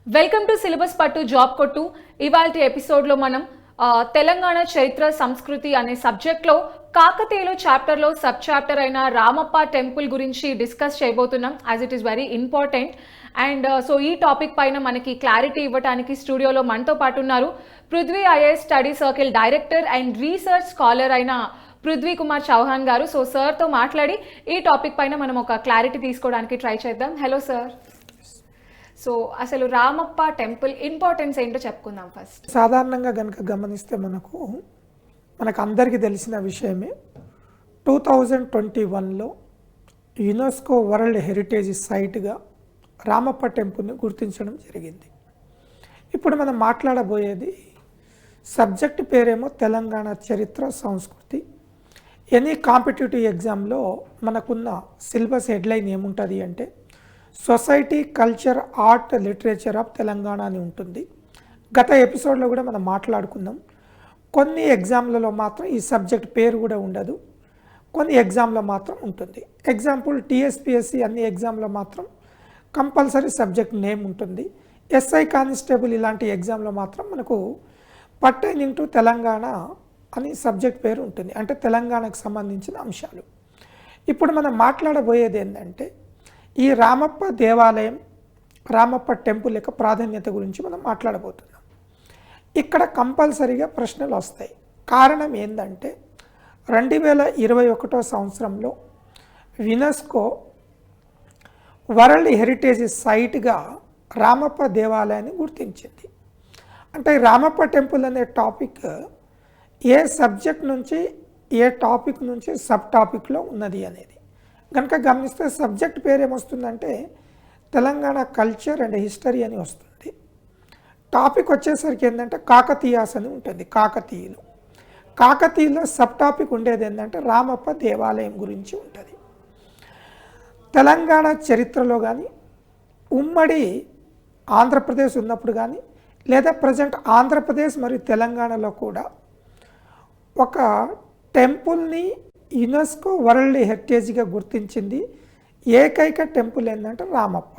Welcome to syllabus పట్టు job కొట్టు. ఇవాల్టి ఎపిసోడ్లో మనం తెలంగాణ చరిత్ర సంస్కృతి అనే సబ్జెక్ట్లో కాకతీయులు చాప్టర్లో సబ్ చాప్టర్ అయిన రామప్ప టెంపుల్ గురించి డిస్కస్ చేయబోతున్నాం, as it is very important. And so ఈ టాపిక్ పైన మనకి క్లారిటీ ఇవ్వడానికి స్టూడియోలో మనతో పాటు ఉన్నారు Prithvi IAS study circle director and research scholar అయిన పృథ్వీ కుమార్ చౌహాన్ గారు. సో సార్తో మాట్లాడి ఈ టాపిక్ పైన మనం ఒక క్లారిటీ తీసుకోవడానికి ట్రై చేద్దాం. Hello sir. సో అసలు రామప్ప టెంపుల్ ఇంపార్టెన్స్ ఏంటో చెప్పుకుందాం ఫస్ట్. సాధారణంగా కనుక గమనిస్తే మనకు అందరికీ తెలిసిన విషయమే 2021లో యునెస్కో వరల్డ్ హెరిటేజ్ సైట్గా రామప్ప టెంపుల్ని గుర్తించడం జరిగింది. ఇప్పుడు మనం మాట్లాడబోయేది సబ్జెక్ట్ పేరేమో తెలంగాణ చరిత్ర సంస్కృతి. ఎనీ కాంపిటేటివ్ ఎగ్జామ్లో మనకున్న సిలబస్ హెడ్లైన్ ఏముంటుంది అంటే society, culture, art, literature of Telangana అని ఉంటుంది. గత ఎపిసోడ్లో కూడా మనం మాట్లాడుకున్నాం. కొన్ని ఎగ్జామ్లలో మాత్రం ఈ సబ్జెక్ట్ పేరు కూడా ఉండదు, కొన్ని ఎగ్జామ్లో మాత్రం ఉంటుంది. ఎగ్జాంపుల్ టీఎస్పీఎస్సీ అన్ని ఎగ్జామ్లో మాత్రం కంపల్సరీ సబ్జెక్ట్ నేమ్ ఉంటుంది. ఎస్ఐ కానిస్టేబుల్ ఇలాంటి ఎగ్జామ్లో మాత్రం మనకు పర్టైనింగ్ టు తెలంగాణ అని సబ్జెక్ట్ పేరు ఉంటుంది, అంటే తెలంగాణకు సంబంధించిన అంశాలు. ఇప్పుడు మనం మాట్లాడబోయేది ఏంటంటే ఈ రామప్ప దేవాలయం, రామప్ప టెంపుల్ యొక్క ప్రాధాన్యత గురించి మనం మాట్లాడబోతున్నాం. ఇక్కడ కంపల్సరీగా ప్రశ్నలు వస్తాయి. కారణం ఏంటంటే 2021 సంవత్సరంలో యునెస్కో వరల్డ్ హెరిటేజ్ సైట్గా రామప్ప దేవాలయాన్ని గుర్తించింది. అంటే రామప్ప టెంపుల్ అనే టాపిక్ ఏ సబ్జెక్ట్ నుంచి ఏ టాపిక్ నుంచి సబ్ టాపిక్లో ఉన్నది అనేది కనుక గమనిస్తే సబ్జెక్ట్ పేరు ఏమొస్తుందంటే తెలంగాణ కల్చర్ అండ్ హిస్టరీ అని వస్తుంది. టాపిక్ వచ్చేసరికి ఏంటంటే కాకతీయాస్ అని ఉంటుంది. కాకతీయులో సబ్ టాపిక్ ఉండేది ఏంటంటే రామప్ప దేవాలయం గురించి ఉంటుంది. తెలంగాణ చరిత్రలో కానీ, ఉమ్మడి ఆంధ్రప్రదేశ్ ఉన్నప్పుడు కానీ, లేదా ప్రజెంట్ ఆంధ్రప్రదేశ్ మరియు తెలంగాణలో కూడా ఒక టెంపుల్ని యునెస్కో వరల్డ్ హెరిటేజ్గా గుర్తించింది ఏకైక టెంపుల్ ఏంటంటే రామప్ప.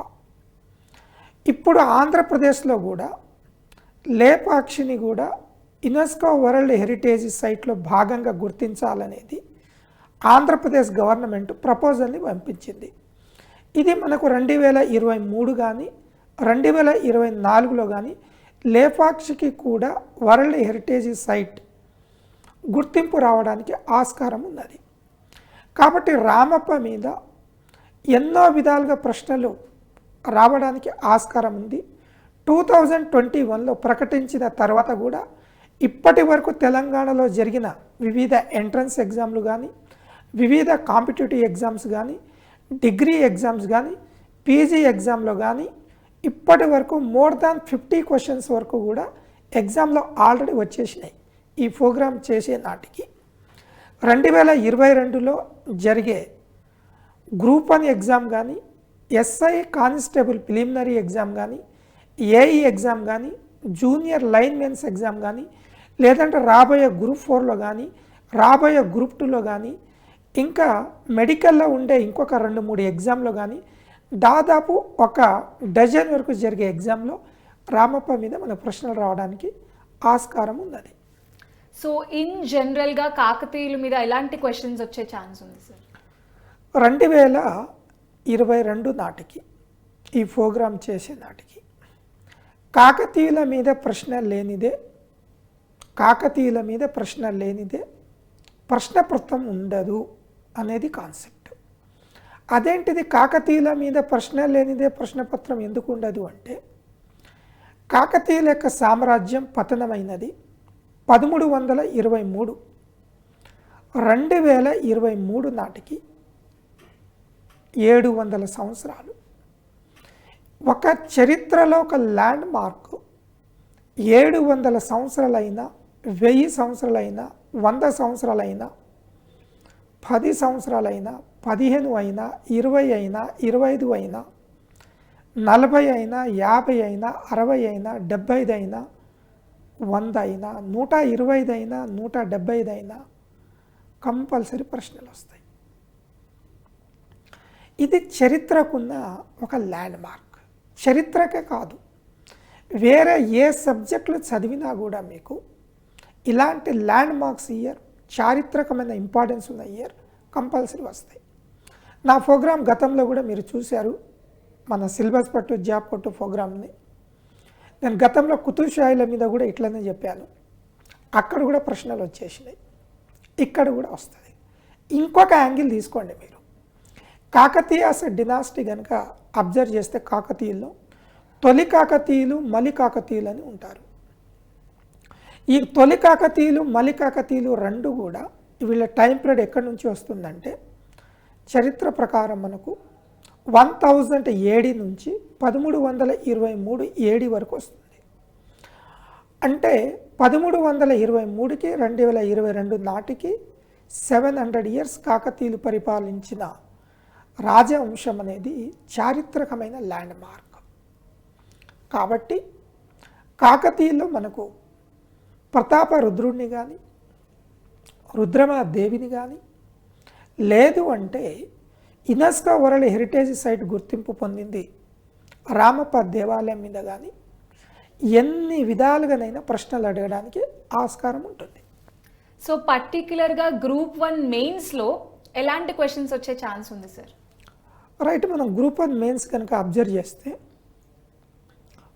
ఇప్పుడు ఆంధ్రప్రదేశ్లో కూడా లేపాక్షిని కూడా యునెస్కో వరల్డ్ హెరిటేజ్ సైట్లో భాగంగా గుర్తించాలనేది ఆంధ్రప్రదేశ్ గవర్నమెంట్ ప్రపోజల్ని పంపించింది. ఇది మనకు 2023 కానీ 2024లో కానీ లేపాక్షికి కూడా వరల్డ్ హెరిటేజ్ సైట్ గుర్తింపు రావడానికి ఆస్కారం ఉన్నది. కాబట్టి రామప్ప మీద ఎన్నో విధాలుగా ప్రశ్నలు రావడానికి ఆస్కారం ఉంది. 2021లో ప్రకటించిన తర్వాత కూడా ఇప్పటి వరకు తెలంగాణలో జరిగిన వివిధ ఎంట్రన్స్ ఎగ్జామ్లు కానీ, వివిధ కాంపిటేటివ్ ఎగ్జామ్స్ కానీ, డిగ్రీ ఎగ్జామ్స్ కానీ, పీజీ ఎగ్జామ్లో కానీ ఇప్పటి వరకు మోర్ దాన్ 50 క్వశ్చన్స్ వరకు కూడా ఎగ్జామ్లో ఆల్రెడీ వచ్చేసినాయి. ఈ ప్రోగ్రామ్ చేసే నాటికి 2022లో జరిగే గ్రూప్ 1 ఎగ్జామ్ కానీ, ఎస్ఐ కానిస్టేబుల్ ప్రిలిమినరీ ఎగ్జామ్ కానీ, ఏఈ ఎగ్జామ్ కానీ, జూనియర్ లైన్ మెన్స్ ఎగ్జామ్ కానీ, లేదంటే రాబోయే గ్రూప్ 4లో కానీ, రాబోయే గ్రూప్ 2లో కానీ, ఇంకా మెడికల్లో ఉండే ఇంకొక 2-3 ఎగ్జామ్లో కానీ దాదాపు ఒక డజన్ వరకు జరిగే ఎగ్జామ్లో రామప్ప మీద మన ప్రశ్నలు రావడానికి ఆస్కారం ఉన్నది. సో ఇన్ జనరల్గా కాకతీయుల మీద ఎలాంటి క్వశ్చన్స్ వచ్చే ఛాన్స్ ఉంది సార్? 2022 నాటికి ఈ ప్రోగ్రామ్ చేసే నాటికి కాకతీయుల మీద ప్రశ్న లేనిదే ప్రశ్నపత్రం ఉండదు అనేది కాన్సెప్ట్. అదేంటిది కాకతీయుల మీద ప్రశ్న లేనిదే ప్రశ్నపత్రం ఎందుకు ఉండదు అంటే కాకతీయుల యొక్క సామ్రాజ్యం పతనమైనది 1323. 2023 నాటికి 700 సంవత్సరాలు. ఒక చరిత్రలో ఒక ల్యాండ్ మార్క్ 700 సంవత్సరాలైనా, 1000 సంవత్సరాలైనా, 100 సంవత్సరాలైనా, 10 సంవత్సరాలైనా, 15 అయినా, 20 అయినా, 25 అయినా, 40 అయినా, 50 అయినా, 60 అయినా, 75 అయినా, 100 అయినా, 125 అయినా, 175 అయినా కంపల్సరీ ప్రశ్నలు వస్తాయి. ఇది చరిత్రకున్న ఒక ల్యాండ్ మార్క్. చరిత్రకే కాదు, వేరే ఏ సబ్జెక్టులు చదివినా కూడా మీకు ఇలాంటి ల్యాండ్ మార్క్స్ ఇయర్, చారిత్రకమైన ఇంపార్టెన్స్ ఉన్న ఇయర్ కంపల్సరీ వస్తాయి. నా ప్రోగ్రాం గతంలో కూడా మీరు చూశారు, మన సిలబస్ పట్టు జాబ్ పట్టు ప్రోగ్రామ్ని. నేను గతంలో కుతుబ్ షాహీల మీద కూడా ఇట్లనే చెప్పాను. అక్కడ కూడా ప్రశ్నలు వచ్చేసినాయి, ఇక్కడ కూడా వస్తుంది. ఇంకొక యాంగిల్ తీసుకోండి మీరు. కాకతీయాస్ డినాస్టీ కనుక అబ్జర్వ్ చేస్తే కాకతీయుల్లో తొలి కాకతీయులు, మలి కాకతీయులు అని ఉంటారు. ఈ తొలి కాకతీయులు, మలి కాకతీయులు రెండు కూడా వీళ్ళ టైం పీరియడ్ ఎక్కడి నుంచి వస్తుందంటే చరిత్ర ప్రకారం మనకు 1000 AD నుంచి 1323 AD వరకు వస్తుంది. అంటే 1323కి 2022 నాటికి 700 ఇయర్స్ కాకతీయులు పరిపాలించిన రాజవంశం అనేది చారిత్రకమైన ల్యాండ్ మార్క్. కాబట్టి కాకతీయుల్లో మనకు ప్రతాప రుద్రుడిని కానీ, రుద్రమాదేవిని కానీ, లేదు అంటే యునెస్కో వరల్డ్ హెరిటేజ్ సైట్ గుర్తింపు పొందింది రామప్ప దేవాలయం మీద కానీ ఎన్ని విధాలుగానైనా ప్రశ్నలు అడగడానికి ఆస్కారం ఉంటుంది. సో పర్టిక్యులర్గా గ్రూప్ 1 మెయిన్స్లో ఎలాంటి క్వశ్చన్స్ వచ్చే ఛాన్స్ ఉంది సార్? రైట్, మనం గ్రూప్ 1 మెయిన్స్ కనుక అబ్జర్వ్ చేస్తే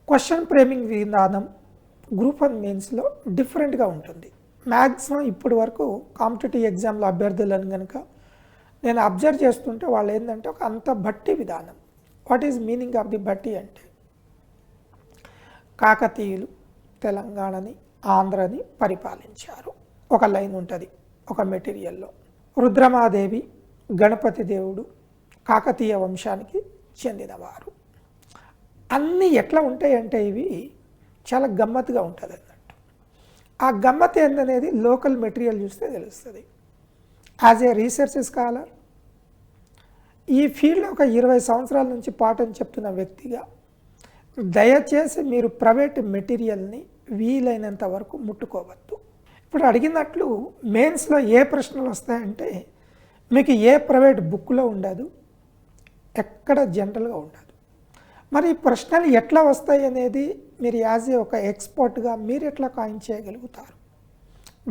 క్వశ్చన్ ఫ్రేమింగ్ విధానం గ్రూప్ 1 మెయిన్స్లో డిఫరెంట్గా ఉంటుంది. మ్యాక్సిమం ఇప్పటి వరకు కాంపిటేటివ్ ఎగ్జామ్లో అభ్యర్థులను కనుక నేను అబ్జర్వ్ చేస్తుంటే వాళ్ళు ఏంటంటే ఒక అంత బట్టి విధానం. What is meaning of the బట్టి అంటే కాకతీయులు తెలంగాణని, ఆంధ్రని పరిపాలించారు. ఒక లైన్ ఉంటుంది ఒక మెటీరియల్లో. రుద్రమాదేవి, గణపతి దేవుడు కాకతీయ వంశానికి చెందినవారు. అన్నీ ఎట్లా ఉంటాయంటే ఇవి చాలా గమ్మత్తుగా ఉంటుంది అన్నట్టు. ఆ గమ్మత్ ఏందనేది లోకల్ మెటీరియల్ చూస్తే తెలుస్తుంది. యాజ్ ఏ రీసెర్చ్ స్కాలర్ ఈ ఫీల్డ్లో ఒక 20 సంవత్సరాల నుంచి పాఠం చెప్తున్న వ్యక్తిగా దయచేసి మీరు ప్రైవేట్ మెటీరియల్ని వీలైనంత వరకు ముట్టుకోవద్దు. ఇప్పుడు అడిగినట్లు మెయిన్స్లో ఏ ప్రశ్నలు వస్తాయంటే మీకు ఏ ప్రైవేట్ బుక్లో ఉండదు, ఎక్కడ జనరల్గా ఉండదు. మరి ఈ ప్రశ్నలు ఎట్లా వస్తాయి అనేది మీరు యాజ్ ఏ ఒక ఎక్స్పర్ట్గా మీరు ఎట్లా కాయిన్ చేయగలుగుతారు,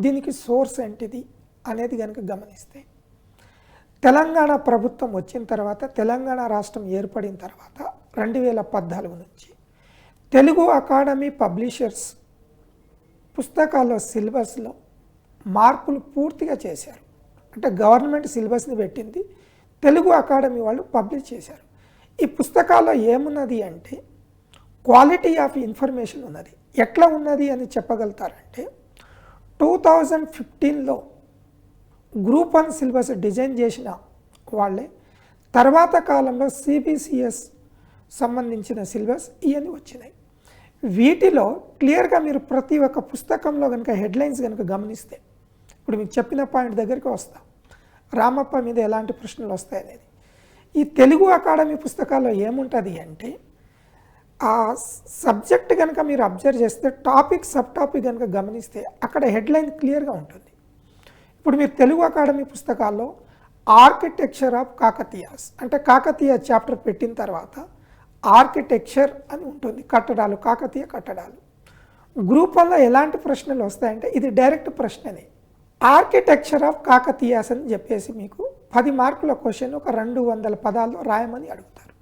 దీనికి సోర్స్ ఏంటిది అనేది కనుక గమనిస్తే తెలంగాణ ప్రభుత్వం వచ్చిన తర్వాత, తెలంగాణ రాష్ట్రం ఏర్పడిన తర్వాత 2014 నుంచి తెలుగు అకాడమీ పబ్లిషర్స్ పుస్తకాల్లో సిలబస్లో మార్పులు పూర్తిగా చేశారు. అంటే గవర్నమెంట్ సిలబస్ని పెట్టింది, తెలుగు అకాడమీ వాళ్ళు పబ్లిష్ చేశారు. ఈ పుస్తకాల్లో ఏమున్నది అంటే క్వాలిటీ ఆఫ్ ఇన్ఫర్మేషన్ ఉన్నది. ఎట్లా ఉన్నది అని చెప్పగలుగుతారంటే 2015లో గ్రూప్ 1 సిలబస్ డిజైన్ చేసిన వాళ్ళే తర్వాత కాలంలో సిబిసిఎస్ సంబంధించిన సిలబస్ ఇవన్నీ వచ్చినాయి. వీటిలో క్లియర్గా మీరు ప్రతి ఒక్క పుస్తకంలో కనుక హెడ్లైన్స్ కనుక గమనిస్తే, ఇప్పుడు మీకు చెప్పిన పాయింట్ దగ్గరికి వస్తా, రామప్ప మీద ఎలాంటి ప్రశ్నలు వస్తాయనేది. ఈ తెలుగు అకాడమీ పుస్తకాల్లో ఏముంటుంది అంటే ఆ సబ్జెక్ట్ కనుక మీరు అబ్జర్వ్ చేస్తే టాపిక్ సబ్ టాపిక్ కనుక గమనిస్తే అక్కడ హెడ్లైన్ క్లియర్గా ఉంటుంది. ఇప్పుడు మీరు తెలుగు అకాడమీ పుస్తకాల్లో ఆర్కిటెక్చర్ ఆఫ్ కాకతీయాస్ అంటే కాకతీయ చాప్టర్ పెట్టిన తర్వాత ఆర్కిటెక్చర్ అని ఉంటుంది, కట్టడాలు, కాకతీయ కట్టడాలు. గ్రూప్ 1లో ఎలాంటి ప్రశ్నలు వస్తాయంటే ఇది డైరెక్ట్ ప్రశ్ననే. ఆర్కిటెక్చర్ ఆఫ్ కాకతీయాస్ అని చెప్పేసి మీకు 10 మార్కుల క్వశ్చన్ ఒక 200 పదాల్లో రాయమని అడుగుతారు.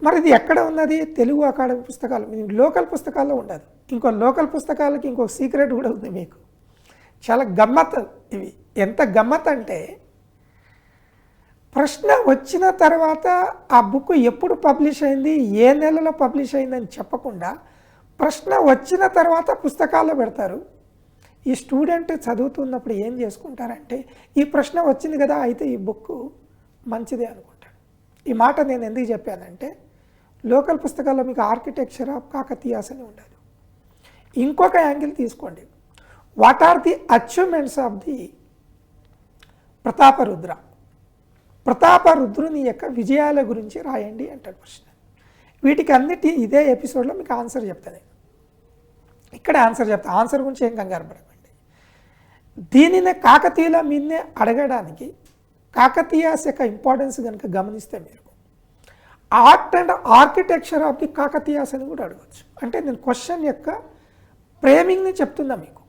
మరి ఇది ఎక్కడ ఉన్నది? తెలుగు అకాడమీ పుస్తకాలు, లోకల్ పుస్తకాల్లో ఉండదు. ఇంకో లోకల్ పుస్తకాలకి ఇంకో సీక్రెట్ కూడా ఉంది మీకు, చాలా గమ్మత్ ఇవి. ఎంత గమ్మత్ అంటే ప్రశ్న వచ్చిన తర్వాత ఆ బుక్ ఎప్పుడు పబ్లిష్ అయింది, ఏ నెలలో పబ్లిష్ అయిందని చెప్పకుండా ప్రశ్న వచ్చిన తర్వాత పుస్తకాల్లో పెడతారు. ఈ స్టూడెంట్ చదువుతున్నప్పుడు ఏం చేసుకుంటారంటే ఈ ప్రశ్న వచ్చింది కదా అయితే ఈ బుక్ మంచిదే అనుకుంటాడు. ఈ మాట నేను ఎందుకు చెప్పానంటే లోకల్ పుస్తకాల్లో మీకు ఆర్కిటెక్చర్ ఆఫ్ కాకతీయాస్ అని ఉండదు. ఇంకొక యాంగిల్ తీసుకోండి, what are the achievements of the Prataparudra. ప్రతాపరుద్రుని యొక్క విజయాల గురించి రాయండి అంటాడు ప్రశ్న. వీటికి అన్నిటి ఇదే ఎపిసోడ్లో మీకు ఆన్సర్ చెప్తాను. ఇక్కడ ఆన్సర్ చెప్తా, ఆన్సర్ గురించి ఏం కంగారు పడకండి. దీనినే కాకతీయుల మీదనే అడగడానికి కాకతీయాస్ యొక్క ఇంపార్టెన్స్ కనుక గమనిస్తే మీరు art and architecture of the Kakatiyas అని కూడా అడగచ్చు. అంటే నేను క్వశ్చన్ యొక్క ఫ్రేమింగ్ని చెప్తున్నా మీకు.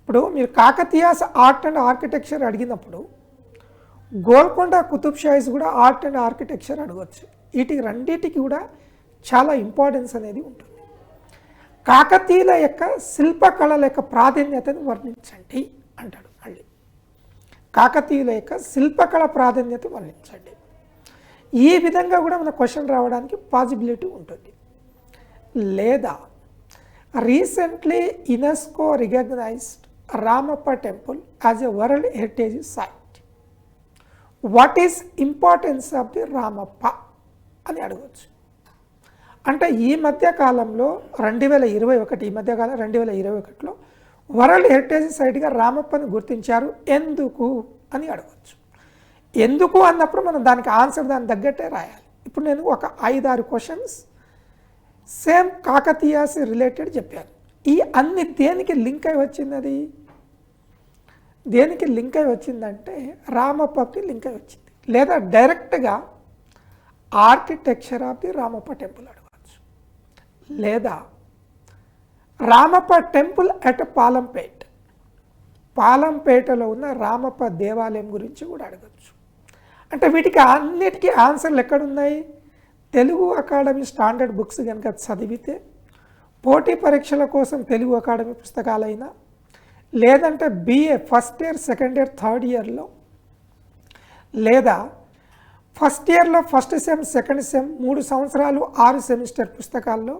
ఇప్పుడు మీరు కాకతీయాస్ ఆర్ట్ అండ్ ఆర్కిటెక్చర్ అడిగినప్పుడు గోల్కొండ కుతుబ్ షాహీస్ కూడా ఆర్ట్ అండ్ ఆర్కిటెక్చర్ అడగచ్చు. వీటికి రెండింటికి కూడా చాలా ఇంపార్టెన్స్ అనేది ఉంటుంది. కాకతీయుల యొక్క శిల్పకళల యొక్క ప్రాధాన్యతను వర్ణించండి అంటాడు. మళ్ళీ కాకతీయుల యొక్క శిల్పకళ ప్రాధాన్యత వర్ణించండి. ఈ విధంగా కూడా మన క్వశ్చన్ రావడానికి పాసిబిలిటీ ఉంటుంది. లేదా recently UNESCO recognised Ramappa temple as a world heritage site. What is importance of the Ramappa అని అడగవచ్చు. అంటే ఈ మధ్య కాలంలో 2021 ఈ మధ్యకాలం 2021లో వరల్డ్ హెరిటేజ్ సైట్గా రామప్పని గుర్తించారు, ఎందుకు అని అడగవచ్చు. ఎందుకు అన్నప్పుడు మనం దానికి ఆన్సర్ దాని తగ్గట్టే రాయాలి. ఇప్పుడు నేను ఒక 5-6 క్వశ్చన్స్ సేమ్ కాకతీయాస్ రిలేటెడ్ చెప్పాను. ఈ అన్ని దేనికి లింక్ అయి వచ్చింది? దేనికి లింక్ అయి వచ్చిందంటే రామప్పకి లింక్ అయి వచ్చింది. లేదా డైరెక్ట్గా architecture of the Ramappa temple అడగవచ్చు. లేదా రామప్ప టెంపుల్ అట్ పాలంపేట్, పాలంపేటలో ఉన్న రామప్ప దేవాలయం గురించి కూడా అడగచ్చు. అంటే వీటికి అన్నిటికీ ఆన్సర్లు ఎక్కడున్నాయి? తెలుగు అకాడమీ స్టాండర్డ్ బుక్స్ కనుక చదివితే, పోటీ పరీక్షల కోసం తెలుగు అకాడమీ పుస్తకాలైనా, లేదంటే BA first year, second year, third ఇయర్లో, లేదా ఫస్ట్ ఇయర్లో ఫస్ట్ సెమ్, సెకండ్ సెమ్ 3 సంవత్సరాలు 6 సెమిస్టర్ పుస్తకాల్లో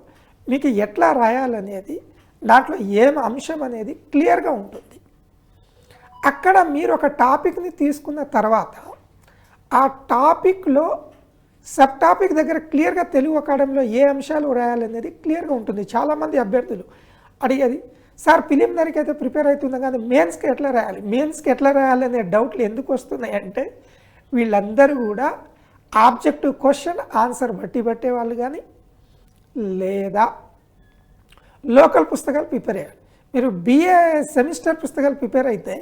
మీకు ఎట్లా రాయాలనేది, దాంట్లో ఏం అంశం అనేది క్లియర్గా ఉంటుంది. అక్కడ మీరు ఒక టాపిక్ని తీసుకున్న తర్వాత ఆ టాపిక్లో సబ్ టాపిక్ దగ్గర క్లియర్గా తెలుగు అకాడమీలో ఏ అంశాలు రాయాలనేది క్లియర్గా ఉంటుంది. చాలామంది అభ్యర్థులు అడిగేది, సార్ ప్రిలిమినరీకి అయితే ప్రిపేర్ అవుతున్నాం కానీ మెయిన్స్కి ఎట్లా రాయాలి, మెయిన్స్కి ఎట్లా రాయాలనే డౌట్లు ఎందుకు వస్తున్నాయి అంటే, వీళ్ళందరూ కూడా ఆబ్జెక్టివ్ క్వశ్చన్ ఆన్సర్ బట్టి పట్టేవాళ్ళు కానీ, లేదా లోకల్ పుస్తకాలు ప్రిపేర్ అయ్యారు. మీరు BA సెమిస్టర్ పుస్తకాలు ప్రిపేర్ అయితే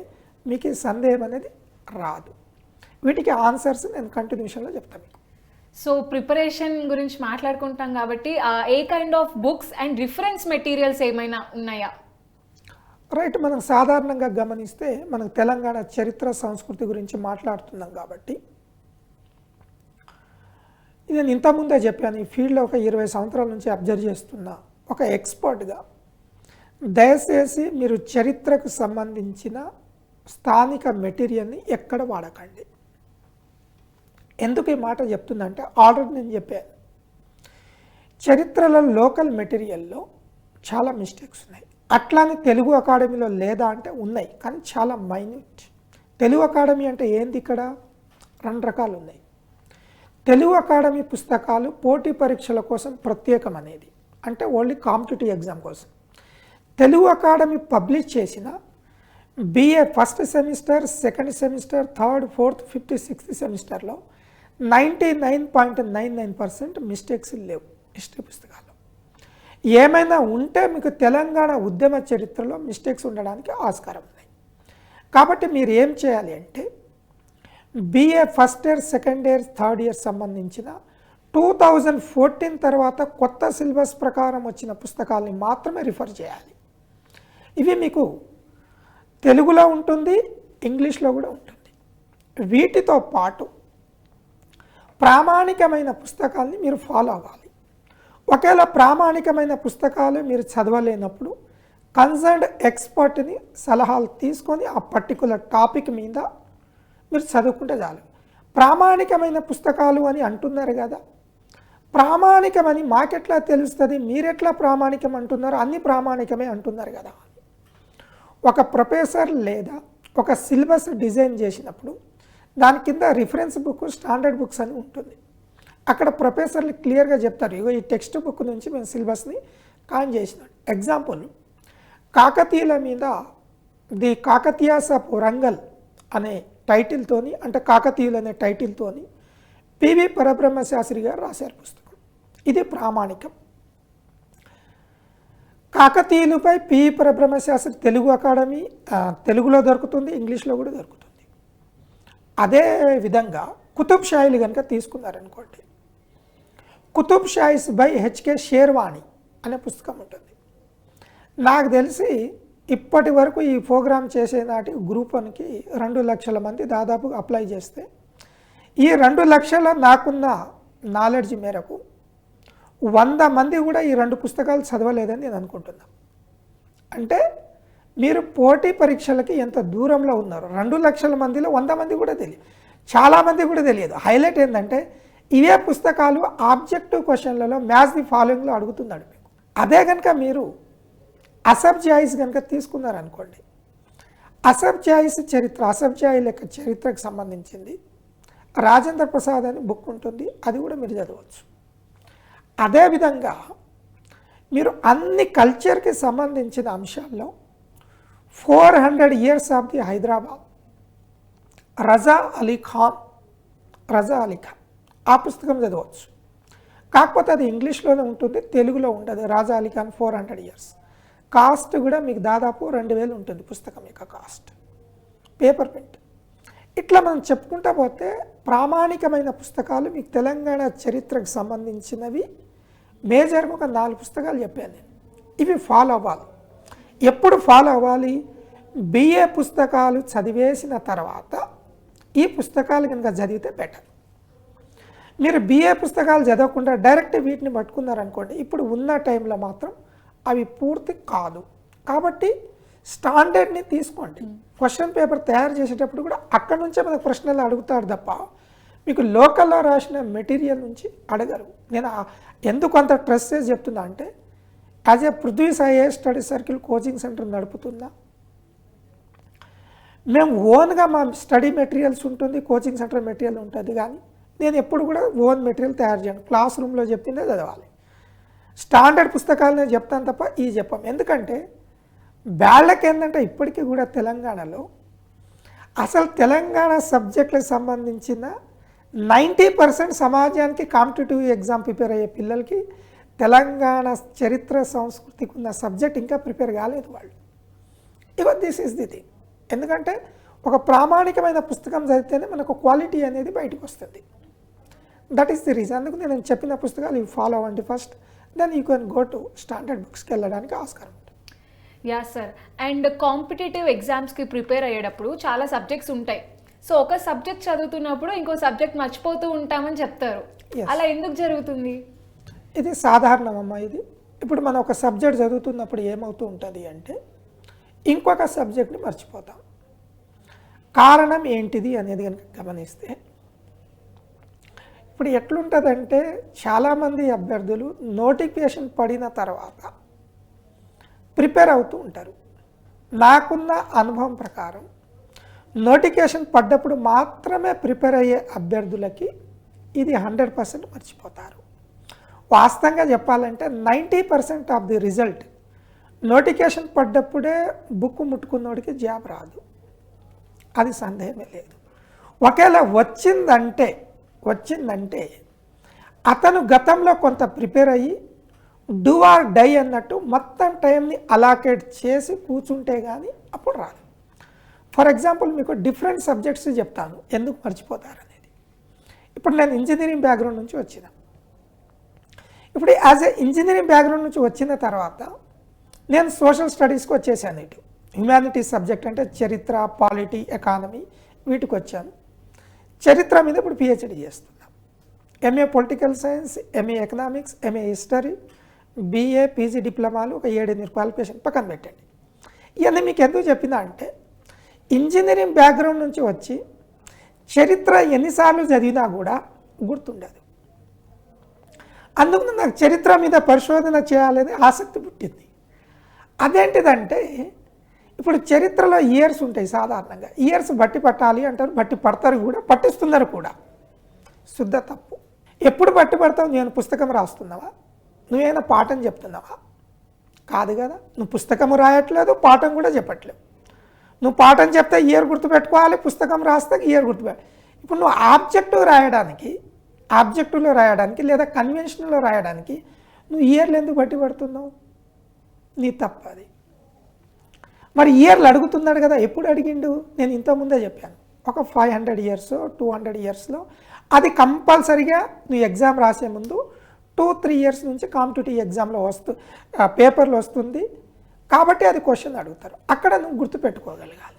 మీకు ఈ సందేహం అనేది రాదు. వీటికి ఆన్సర్స్ నేను కంటిన్యూషన్లో చెప్తాను మీకు. సో ప్రిపరేషన్ గురించి మాట్లాడుకుంటాం కాబట్టి a kind of books and reference materials ఏమైనా ఉన్నాయా? రైట్, మనం సాధారణంగా గమనిస్తే మనకు తెలంగాణ చరిత్ర సంస్కృతి గురించి మాట్లాడుతున్నాం కాబట్టి, నేను ఇంతకుముందే చెప్పాను, ఈ ఫీల్డ్లో ఒక 20 సంవత్సరాల నుంచి అబ్జర్వ్ చేస్తున్న ఒక ఎక్స్పర్ట్గా, దయచేసి మీరు చరిత్రకు సంబంధించిన స్థానిక మెటీరియల్ని ఎక్కడ వాడకండి. ఎందుకు ఈ మాట చెప్తుందంటే, ఆల్రెడీ నేను చెప్పాను, చరిత్రలో లోకల్ మెటీరియల్లో చాలా మిస్టేక్స్ ఉన్నాయి. అట్లానే తెలుగు అకాడమీలో లేదా అంటే ఉన్నాయి, కానీ చాలా మైన్యూట్. తెలుగు అకాడమీ అంటే ఏంది? ఇక్కడ 2 రకాలు ఉన్నాయి. తెలుగు అకాడమీ పుస్తకాలు పోటీ పరీక్షల కోసం ప్రత్యేకం అనేది, అంటే ఓన్లీ కాంపిటేటివ్ ఎగ్జామ్ కోసం. తెలుగు అకాడమీ పబ్లిష్ చేసిన BA first semester, second semester, third, fourth, fifth, sixth సెమిస్టర్లో 99.99% మిస్టేక్స్ లేవు హిస్టరీ పుస్తకాల్లో. ఏమైనా ఉంటే మీకు తెలంగాణ ఉద్యమ చరిత్రలో మిస్టేక్స్ ఉండడానికి ఆస్కారం ఉన్నాయి. కాబట్టి మీరు ఏం చేయాలి అంటే, BA first year, second year, third year సంబంధించిన 2014 తర్వాత కొత్త సిలబస్ ప్రకారం వచ్చిన పుస్తకాలని మాత్రమే రిఫర్ చేయాలి. ఇవి మీకు తెలుగులో ఉంటుంది, ఇంగ్లీష్లో కూడా ఉంటుంది. వీటితో పాటు ప్రామాణికమైన పుస్తకాలని మీరు ఫాలో అవ్వాలి. ఒకవేళ ప్రామాణికమైన పుస్తకాలు మీరు చదవలేనప్పుడు కన్సర్న్డ్ ఎక్స్పర్ట్ని సలహాలు తీసుకొని ఆ పర్టికులర్ టాపిక్ మీద మీరు చదువుకుంటే చాలు. ప్రామాణికమైన పుస్తకాలు అని అంటున్నారు కదా, ప్రామాణికమని మాకెట్లా తెలుస్తుంది, మీరెట్లా ప్రామాణికం అంటున్నారు, అన్ని ప్రామాణికమే అంటున్నారు కదా. ఒక ప్రొఫెసర్ లేదా ఒక సిలబస్ డిజైన్ చేసినప్పుడు దాని కింద రిఫరెన్స్ బుక్, స్టాండర్డ్ బుక్స్ అని ఉంటుంది. అక్కడ ప్రొఫెసర్లు క్లియర్గా చెప్తారు, ఇగో ఈ టెక్స్ట్ బుక్ నుంచి మేము సిలబస్ని కాన్ చేసినాం. ఎగ్జాంపుల్, కాకతీయుల మీద ది కాకతీయాస్ ఆఫ్ వరంగల్ అనే టైటిల్తోని, అంటే కాకతీయులు అనే టైటిల్తోని PV పరబ్రహ్మ శాస్త్రి గారు రాశారు పుస్తకం. ఇది ప్రామాణికం. కాకతీయులపై PV పరబ్రహ్మ శాస్త్రి తెలుగు అకాడమీ తెలుగులో దొరుకుతుంది, ఇంగ్లీష్లో కూడా దొరుకుతుంది. అదే విధంగా కుతుబ్ షాహీలు కనుక తీసుకున్నారనుకోండి, కుతుబ్ షాయిస్ బై హెచ్కే షేర్వాణి అనే పుస్తకం ఉంటుంది. నాకు తెలిసి ఇప్పటి వరకు ఈ ప్రోగ్రామ్ చేసే నాటి గ్రూప్ 1కి 2 లక్షల మంది దాదాపుగా అప్లై చేస్తే ఈ 2 లక్షల నాకున్న నాలెడ్జ్ మేరకు 100 మంది కూడా ఈ 2 పుస్తకాలు చదవలేదని నేను అనుకుంటున్నాను. అంటే మీరు పోటీ పరీక్షలకి ఎంత దూరంలో ఉన్నారు. 2 లక్షల మందిలో 100 మంది కూడా తెలియదు, చాలామంది కూడా తెలియదు. హైలైట్ ఏంటంటే ఇవే పుస్తకాలు ఆబ్జెక్టివ్ క్వశ్చన్లలో మ్యాచ్ ది ఫాలోయింగ్లో అడుగుతున్నాడు మీకు. అదే కనుక మీరు అసఫ్ జాయిస్ కనుక తీసుకున్నారనుకోండి, అసఫ్ జాయిస్ చరిత్ర, అసఫ్ జాయి యొక్క చరిత్రకు సంబంధించింది రాజేంద్ర ప్రసాద్ అని బుక్ ఉంటుంది, అది కూడా మీరు చదవచ్చు. అదేవిధంగా మీరు అన్ని కల్చర్కి సంబంధించిన అంశాల్లో 400 years ఆఫ్ ది హైదరాబాద్ రజా అలీ ఖాన్ ఆ పుస్తకం చదవచ్చు. కాకపోతే అది ఇంగ్లీష్లోనే ఉంటుంది, తెలుగులో ఉండదు. రాజా అలీ ఖాన్ 400 years. కాస్ట్ కూడా మీకు దాదాపు 2000 ఉంటుంది పుస్తకం యొక్క కాస్ట్, పేపర్ ప్రింట్. ఇట్లా మనం చెప్పుకుంటా పోతే ప్రామాణికమైన పుస్తకాలు మీకు తెలంగాణ చరిత్రకు సంబంధించినవి మేజర్గా ఒక 4 పుస్తకాలు చెప్పాను నేను. ఇవి ఫాలో అవ్వాలి. ఎప్పుడు ఫాలో అవ్వాలి? బిఏ పుస్తకాలు చదివేసిన తర్వాత ఈ పుస్తకాలు కనుక చదివితే బెటర్. మీరు బిఏ పుస్తకాలు చదవకుండా డైరెక్ట్ వీటిని పట్టుకున్నారనుకోండి, ఇప్పుడు ఉన్న టైంలో మాత్రం అవి పూర్తి కాదు. కాబట్టి స్టాండర్డ్ని తీసుకోండి. క్వశ్చన్ పేపర్ తయారు చేసేటప్పుడు కూడా అక్కడ నుంచే మనకు ప్రశ్నలు అడుగుతారు తప్ప మీకు లోకల్లో రాసిన మెటీరియల్ నుంచి అడగరు. నేను ఎందుకు అంత ట్రస్ట్ చేసి చెప్తున్నా అంటే, as a Prithvi Sai study circle coaching centre నడుపుతున్నా. మేము ఓన్గా మా స్టడీ మెటీరియల్స్ ఉంటుంది, కోచింగ్ సెంటర్ మెటీరియల్ ఉంటుంది. కానీ నేను ఎప్పుడు కూడా ఓన్ మెటీరియల్ తయారు చేయను. క్లాస్ రూమ్లో చెప్పిందే చదవాలి. స్టాండర్డ్ పుస్తకాలు నేను చెప్తాను తప్ప ఈ చెప్పాం. ఎందుకంటే వాళ్ళకి ఏంటంటే ఇప్పటికీ కూడా తెలంగాణలో అసలు తెలంగాణ సబ్జెక్టులకు సంబంధించిన 90% సమాజానికి కాంపిటేటివ్ ఎగ్జామ్ ప్రిపేర్ అయ్యే పిల్లలకి తెలంగాణ చరిత్ర సంస్కృతికి ఉన్న సబ్జెక్ట్ ఇంకా ప్రిపేర్ కాలేదు వాళ్ళు. ఇగో దిస్ ఈస్ ది థింగ్. ఎందుకంటే ఒక ప్రామాణికమైన పుస్తకం చదివితేనే మనకు క్వాలిటీ అనేది బయటకు వస్తుంది. That is the reason. అందుకు నేను చెప్పిన పుస్తకాలు ఇవి ఫాలో అవ్వండి first, then you can go to standard బుక్స్కి వెళ్ళడానికి ఆస్కారం ఉంటుంది. Yeah sir. అండ్ కాంపిటేటివ్ ఎగ్జామ్స్కి ప్రిపేర్ అయ్యేటప్పుడు చాలా సబ్జెక్ట్స్ ఉంటాయి. సో ఒక సబ్జెక్ట్ చదువుతున్నప్పుడు ఇంకో సబ్జెక్ట్ మర్చిపోతూ ఉంటామని చెప్తారు. అలా ఎందుకు జరుగుతుంది? ఇది సాధారణమమ్మా. ఇది ఇప్పుడు మనం ఒక సబ్జెక్ట్ చదువుతున్నప్పుడు ఏమవుతూ ఉంటుంది అంటే ఇంకొక సబ్జెక్ట్ని మర్చిపోతాం. కారణం ఏంటిది అనేది కనుక గమనిస్తే, ఇప్పుడు ఎట్లుంటుందంటే చాలామంది అభ్యర్థులు నోటిఫికేషన్ పడిన తర్వాత ప్రిపేర్ అవుతూ ఉంటారు. నాకున్న అనుభవం ప్రకారం నోటిఫికేషన్ పడ్డప్పుడు మాత్రమే ప్రిపేర్ అయ్యే అభ్యర్థులకి ఇది 100% మర్చిపోతారు. వాస్తవంగా చెప్పాలంటే 90% ఆఫ్ ది రిజల్ట్ నోటిఫికేషన్ పడ్డప్పుడే బుక్ ముట్టుకున్నోడికి జాబ్ రాదు, అది సందేహమే లేదు. ఒకవేళ వచ్చిందంటే అతను గతంలో కొంత ప్రిపేర్ అయ్యి డూ ఆర్ డై అన్నట్టు మొత్తం టైంని అలాకేట్ చేసి కూర్చుంటే కానీ అప్పుడు రాదు. ఫర్ ఎగ్జాంపుల్ మీకు డిఫరెంట్ సబ్జెక్ట్స్ చెప్తాను ఎందుకు మర్చిపోతారు అనేది. ఇప్పుడు నేను ఇంజనీరింగ్ బ్యాక్గ్రౌండ్ నుంచి వచ్చిన, ఇప్పుడు యాజ్ ఏ ఇంజనీరింగ్ బ్యాక్గ్రౌండ్ నుంచి వచ్చిన తర్వాత నేను సోషల్ స్టడీస్కి వచ్చేసాను. ఇటు హ్యుమానిటీస్ సబ్జెక్ట్ అంటే చరిత్ర, పాలిటీ, ఎకానమీ వీటికి వచ్చాను. చరిత్ర మీద ఇప్పుడు పిహెచ్డి చేస్తున్నాను. MA political science, MA economics, MA history, BA, PG డిప్లొమాలు ఒక 7 క్వాలిఫికేషన్ పక్కన పెట్టండి. ఇవన్నీ మీకు ఎందుకు చెప్పినా అంటే ఇంజనీరింగ్ బ్యాక్గ్రౌండ్ నుంచి వచ్చి చరిత్ర ఎన్నిసార్లు చదివినా కూడా గుర్తుండదు. అందుకు నాకు చరిత్ర మీద పరిశోధన చేయాలని ఆసక్తి పుట్టింది. అదేంటిదంటే ఇప్పుడు చరిత్రలో ఇయర్స్ ఉంటాయి. సాధారణంగా ఇయర్స్ బట్టి పట్టాలి అంటారు, బట్టి పడతారు కూడా, పట్టిస్తున్నారు కూడా. శుద్ధ తప్పు. ఎప్పుడు బట్టి పడతావు? నేను పుస్తకం రాస్తున్నావా? నువ్వేమైనా పాఠం చెప్తున్నావా? కాదు కదా. నువ్వు పుస్తకము రాయట్లేదు, పాఠం కూడా చెప్పట్లేవు. నువ్వు పాఠం చెప్తే ఇయర్ గుర్తుపెట్టుకోవాలి, పుస్తకం రాస్తే ఇయర్ గుర్తుపెట్టు. ఇప్పుడు నువ్వు ఆబ్జెక్టివ్లో రాయడానికి లేదా కన్వెన్షన్లో రాయడానికి నువ్వు ఇయర్లు ఎందుకు బట్టి పడుతున్నావు? నీ తప్పు అది. మరి ఇయర్లు అడుగుతున్నాడు కదా, ఎప్పుడు అడిగిండు? నేను ఇంతకుముందే చెప్పాను, ఒక 500 years 200 yearsలో అది కంపల్సరీగా నువ్వు ఎగ్జామ్ రాసే ముందు 2-3 ఇయర్స్ నుంచి కాంపిటేటివ్ ఎగ్జామ్లో పేపర్లు వస్తుంది కాబట్టి అది క్వశ్చన్ అడుగుతారు. అక్కడ నువ్వు గుర్తుపెట్టుకోగలగాలి.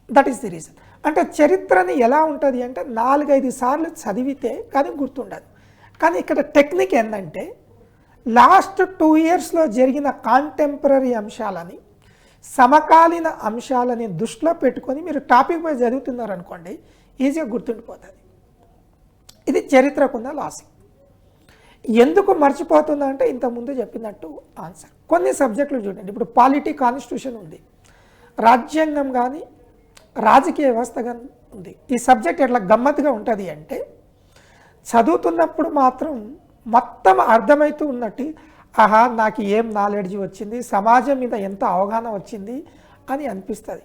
That is the reason. అంటే చరిత్రని ఎలా ఉంటుంది అంటే 4-5 సార్లు చదివితే కానీ గుర్తుండదు. కానీ ఇక్కడ టెక్నిక్ ఏంటంటే లాస్ట్ 2 ఇయర్స్లో జరిగిన కాంటెంపరీ అంశాలని, సమకాలీన అంశాలని దృష్టిలో పెట్టుకొని మీరు టాపిక్ వైజ్ చదువుతున్నారనుకోండి, ఈజీగా గుర్తుండిపోతుంది. ఇది చరిత్రకున్న లాజిక్. ఎందుకు మర్చిపోతుందా అంటే ఇంతకుముందు చెప్పినట్టు ఆన్సర్. కొన్ని సబ్జెక్టులు చూడండి, ఇప్పుడు పాలిటీ, కాన్స్టిట్యూషన్ ఉంది, రాజ్యాంగం కానీ రాజకీయ వ్యవస్థ కానీ ఉంది. ఈ సబ్జెక్ట్ ఎట్లా గమ్మత్తుగా ఉంటుంది అంటే చదువుతున్నప్పుడు మాత్రం మొత్తం అర్థమవుతూ ఉన్నట్టు, ఆహా నాకు ఏం నాలెడ్జ్ వచ్చింది, సమాజం మీద ఎంత అవగాహన వచ్చింది అని అనిపిస్తుంది.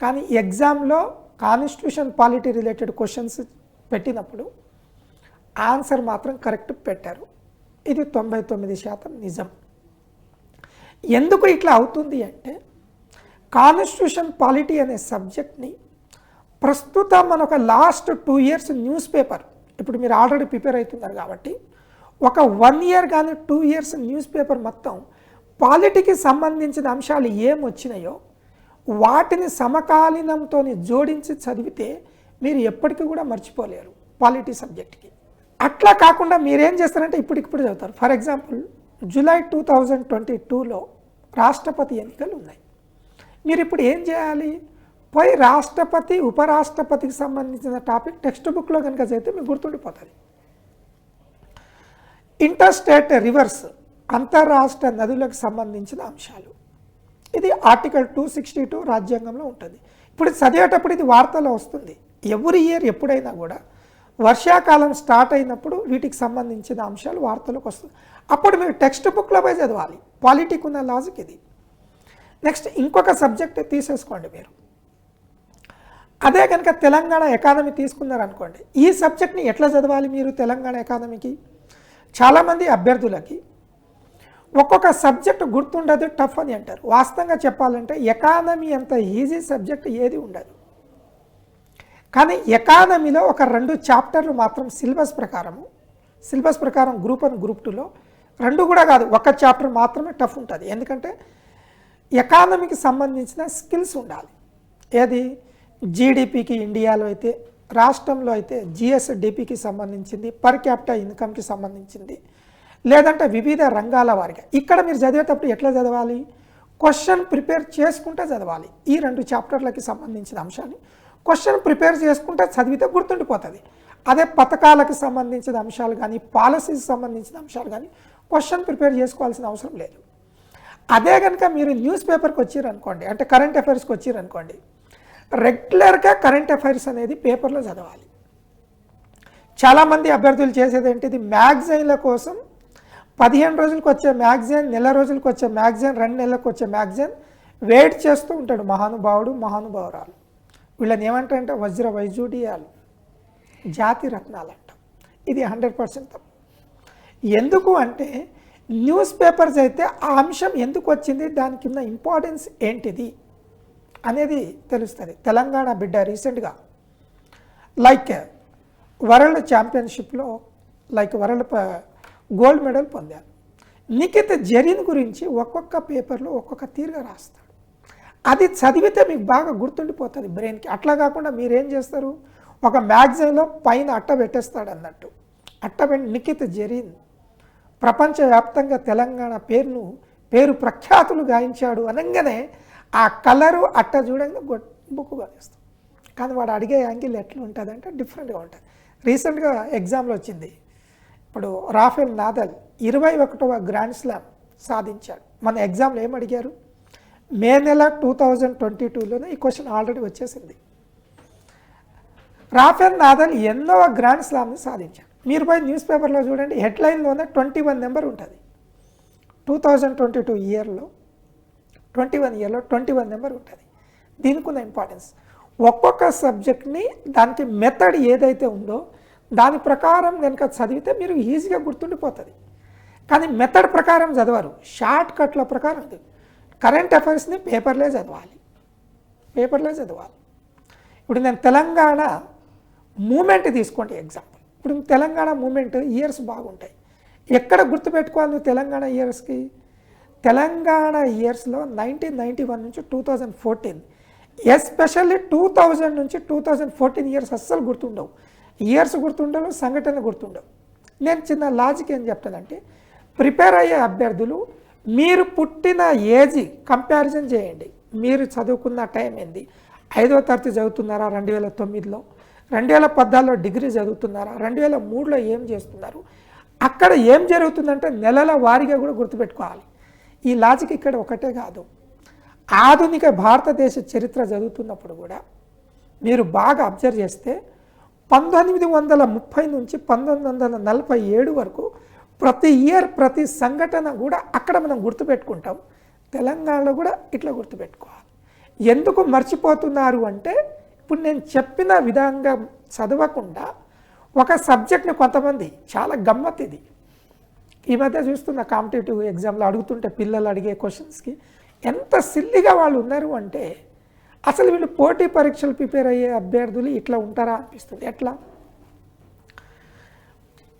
కానీ ఎగ్జామ్లో కాన్స్టిట్యూషన్, పాలిటీ రిలేటెడ్ క్వశ్చన్స్ పెట్టినప్పుడు ఆన్సర్ మాత్రం కరెక్ట్ పెట్టారు. ఇది 99% నిజం. ఎందుకు ఇట్లా అవుతుంది అంటే కాన్స్టిట్యూషన్, పాలిటీ అనే సబ్జెక్ట్ని ప్రస్తుతం మన ఒక లాస్ట్ 2 ఇయర్స్ న్యూస్ పేపర్, ఇప్పుడు మీరు ఆల్రెడీ ప్రిపేర్ అవుతున్నారు కాబట్టి ఒక 1 ఇయర్ కానీ 2 ఇయర్స్ న్యూస్ పేపర్ మొత్తం పాలిటీకి సంబంధించిన అంశాలు ఏం వచ్చినాయో వాటిని సమకాలీనంతో జోడించి చదివితే మీరు ఎప్పటికీ కూడా మర్చిపోలేరు పాలిటీ సబ్జెక్ట్కి. అట్లా కాకుండా మీరేం చేస్తారంటే ఇప్పటికిప్పుడు చదువుతారు. ఫర్ ఎగ్జాంపుల్ జూలై 2022లో రాష్ట్రపతి ఎన్నికలు ఉన్నాయి. మీరు ఇప్పుడు ఏం చేయాలి, పోయి రాష్ట్రపతి, ఉపరాష్ట్రపతికి సంబంధించిన టాపిక్ టెక్స్ట్ బుక్లో కనుక చదివితే మీకు గుర్తుండిపోతుంది. ఇంటర్ స్టేట్ రివర్స్, అంతర్రాష్ట్ర నదులకు సంబంధించిన అంశాలు, ఇది ఆర్టికల్ 262 రాజ్యాంగంలో ఉంటుంది. ఇప్పుడు చదివేటప్పుడు ఇది వార్తలో వస్తుంది. ఎవ్రీ ఇయర్ ఎప్పుడైనా కూడా వర్షాకాలం స్టార్ట్ అయినప్పుడు వీటికి సంబంధించిన అంశాలు వార్తలకు వస్తుంది. అప్పుడు మీరు టెక్స్ట్ బుక్లో పోయి చదవాలి. పాలిటీకి ఉన్న లాజిక్ ఇది. నెక్స్ట్ ఇంకొక సబ్జెక్ట్ తీసేసుకోండి మీరు. అదే కనుక తెలంగాణ ఎకానమీ తీసుకున్నారనుకోండి, ఈ సబ్జెక్ట్ని ఎట్లా చదవాలి మీరు తెలంగాణ ఎకానమీకి? చాలామంది అభ్యర్థులకి ఒక్కొక్క సబ్జెక్ట్ గుర్తుండదు, టఫ్ అని అంటారు. వాస్తవంగా చెప్పాలంటే ఎకానమీ అంత ఈజీ సబ్జెక్ట్ ఏది ఉండదు. కానీ ఎకానమీలో ఒక 2 చాప్టర్లు మాత్రం సిలబస్ ప్రకారం గ్రూప్ 1, గ్రూప్ 2లో 2 కూడా కాదు, ఒక చాప్టర్ మాత్రమే టఫ్ ఉంటుంది. ఎందుకంటే ఎకానమీకి సంబంధించిన స్కిల్స్ ఉండాలి. ఏది జీడిపికి ఇండియాలో అయితే, రాష్ట్రంలో అయితే జిఎస్డిపికి సంబంధించింది, పర్ క్యాపిటల్ ఇన్కమ్కి సంబంధించింది, లేదంటే వివిధ రంగాల వారిగా. ఇక్కడ మీరు చదివేటప్పుడు ఎట్లా చదవాలి, క్వశ్చన్ ప్రిపేర్ చేసుకుంటే చదవాలి. ఈ 2 చాప్టర్లకి సంబంధించిన అంశాన్ని క్వశ్చన్ ప్రిపేర్ చేసుకుంటే చదివితే గుర్తుండిపోతుంది. అదే పథకాలకు సంబంధించిన అంశాలు కానీ, పాలసీకి సంబంధించిన అంశాలు కానీ క్వశ్చన్ ప్రిపేర్ చేసుకోవాల్సిన అవసరం లేదు. అదే కనుక మీరు న్యూస్ పేపర్కి వచ్చారనుకోండి, అంటే కరెంట్ అఫైర్స్కి వచ్చారనుకోండి, రెగ్యులర్గా కరెంట్ అఫైర్స్ అనేది పేపర్లో చదవాలి. చాలామంది అభ్యర్థులు చేసేది ఏంటిది, మ్యాగజైన్ల కోసం 15 రోజులకు వచ్చే మ్యాగజైన్, నెల రోజులకు వచ్చే మ్యాగజైన్, 2 నెలలకు వచ్చే మ్యాగజైన్ వెయిట్ చేస్తూ ఉంటాడు మహానుభావుడు, మహానుభావురాలు. వీళ్ళని ఏమంటారంటే వజ్ర వైజూడియాలు, జాతి రత్నాలు అంటాం. ఇది 100% తప్పు. ఎందుకు అంటే న్యూస్ పేపర్స్ అయితే ఆ అంశం ఎందుకు వచ్చింది, దాని కింద ఇంపార్టెన్స్ ఏంటిది అనేది తెలుస్తుంది. తెలంగాణ బిడ్డ రీసెంట్గా లైక్ వరల్డ్ ఛాంపియన్షిప్లో వరల్డ్ గోల్డ్ మెడల్ పొందారు. నిఖిత్ జరీన్ గురించి ఒక్కొక్క పేపర్లో ఒక్కొక్క తీరుగా రాస్తాడు. అది చదివితే మీకు బాగా గుర్తుండిపోతుంది బ్రెయిన్కి. అట్లా కాకుండా మీరేం చేస్తారు, ఒక మ్యాగజైన్లో పైన అట్ట పెట్టేస్తాడు అన్నట్టు. నిఖిత్ జరీన్ ప్రపంచవ్యాప్తంగా తెలంగాణ పేరు ప్రఖ్యాతులు గాయించాడు అనగానే ఆ కలరు అట్ట చూడంగా బుక్ కానిస్తాం. కానీ వాడు అడిగే యాంగిల్ ఎట్లా ఉంటుంది అంటే డిఫరెంట్గా ఉంటుంది. రీసెంట్గా ఎగ్జామ్లో వచ్చింది. ఇప్పుడు రాఫెల్ నాదల్ 21వ గ్రాండ్ స్లామ్ సాధించాడు. మన ఎగ్జామ్లో ఏం అడిగారు, మే నెల 2022లోనే ఈ క్వశ్చన్ ఆల్రెడీ వచ్చేసింది. రాఫెల్ నాదల్ ఎన్నోవ గ్రాండ్ స్లామ్ని సాధించాడు. మీరు పోయి న్యూస్ పేపర్లో చూడండి, హెడ్లైన్లోనే 21 నెంబర్ ఉంటుంది. 2022 ఇయర్లో 21 నెంబర్ ఉంటుంది. దీనికి ఉన్న ఇంపార్టెన్స్, ఒక్కొక్క సబ్జెక్ట్ని దానికి మెథడ్ ఏదైతే ఉందో దాని ప్రకారం కనుక చదివితే మీరు ఈజీగా గుర్తుండిపోతుంది. కానీ మెథడ్ ప్రకారం చదవరు, షార్ట్ కట్ల ప్రకారం. కరెంట్ అఫైర్స్ని పేపర్లే చదవాలి. ఇప్పుడు నేను తెలంగాణ మూమెంట్ తీసుకోండి ఎగ్జాంపుల్. ఇప్పుడు తెలంగాణ మూమెంట్ ఇయర్స్ బాగుంటాయి. ఎక్కడ గుర్తుపెట్టుకోవాలి నువ్వు తెలంగాణ ఇయర్స్కి? తెలంగాణ ఇయర్స్లో 1991 నుంచి 2014, ఎస్పెషల్లీ 2000 నుంచి 2014 ఇయర్స్ అస్సలు గుర్తుండవు. ఇయర్స్ గుర్తుండవు, సంఘటనలు గుర్తుండవు. నేను చిన్న లాజిక్ ఏం చెప్తానంటే, ప్రిపేర్ అయ్యే అభ్యర్థులు మీరు పుట్టిన ఏజ్ కంపారిజన్ చేయండి. మీరు చదువుకున్న టైం ఏంది? 5వ తరగతి చదువుతున్నారా 2009లో? 2014లో డిగ్రీ చదువుతున్నారా? 2003లో ఏం చేస్తున్నారు? అక్కడ ఏం జరుగుతుందంటే నెలల వారీగా కూడా గుర్తుపెట్టుకోవాలి. ఈ లాజిక్ ఇక్కడ ఒకటే కాదు, ఆధునిక భారతదేశ చరిత్ర చదువుతున్నప్పుడు కూడా మీరు బాగా అబ్జర్వ్ చేస్తే 1930 నుంచి 1947 వరకు ప్రతి ఇయర్ ప్రతి సంఘటన కూడా అక్కడ మనం గుర్తుపెట్టుకుంటాం. తెలంగాణలో కూడా ఇట్లా గుర్తుపెట్టుకోవాలి. ఎందుకు మర్చిపోతున్నారు అంటే, ఇప్పుడు నేను చెప్పిన విధంగా చదవకుండా ఒక సబ్జెక్ట్ని కొంతమంది చాలా గమ్మత్ ఇది. ఈ మధ్య చూస్తున్న కాంపిటేటివ్ ఎగ్జామ్లో అడుగుతుంటే పిల్లలు అడిగే క్వశ్చన్స్కి ఎంత సిల్లిగా వాళ్ళు ఉన్నారు అంటే, అసలు వీళ్ళు పోటీ పరీక్షలు ప్రిపేర్ అయ్యే అభ్యర్థులు ఇట్లా ఉంటారా అనిపిస్తుంది. ఎట్లా?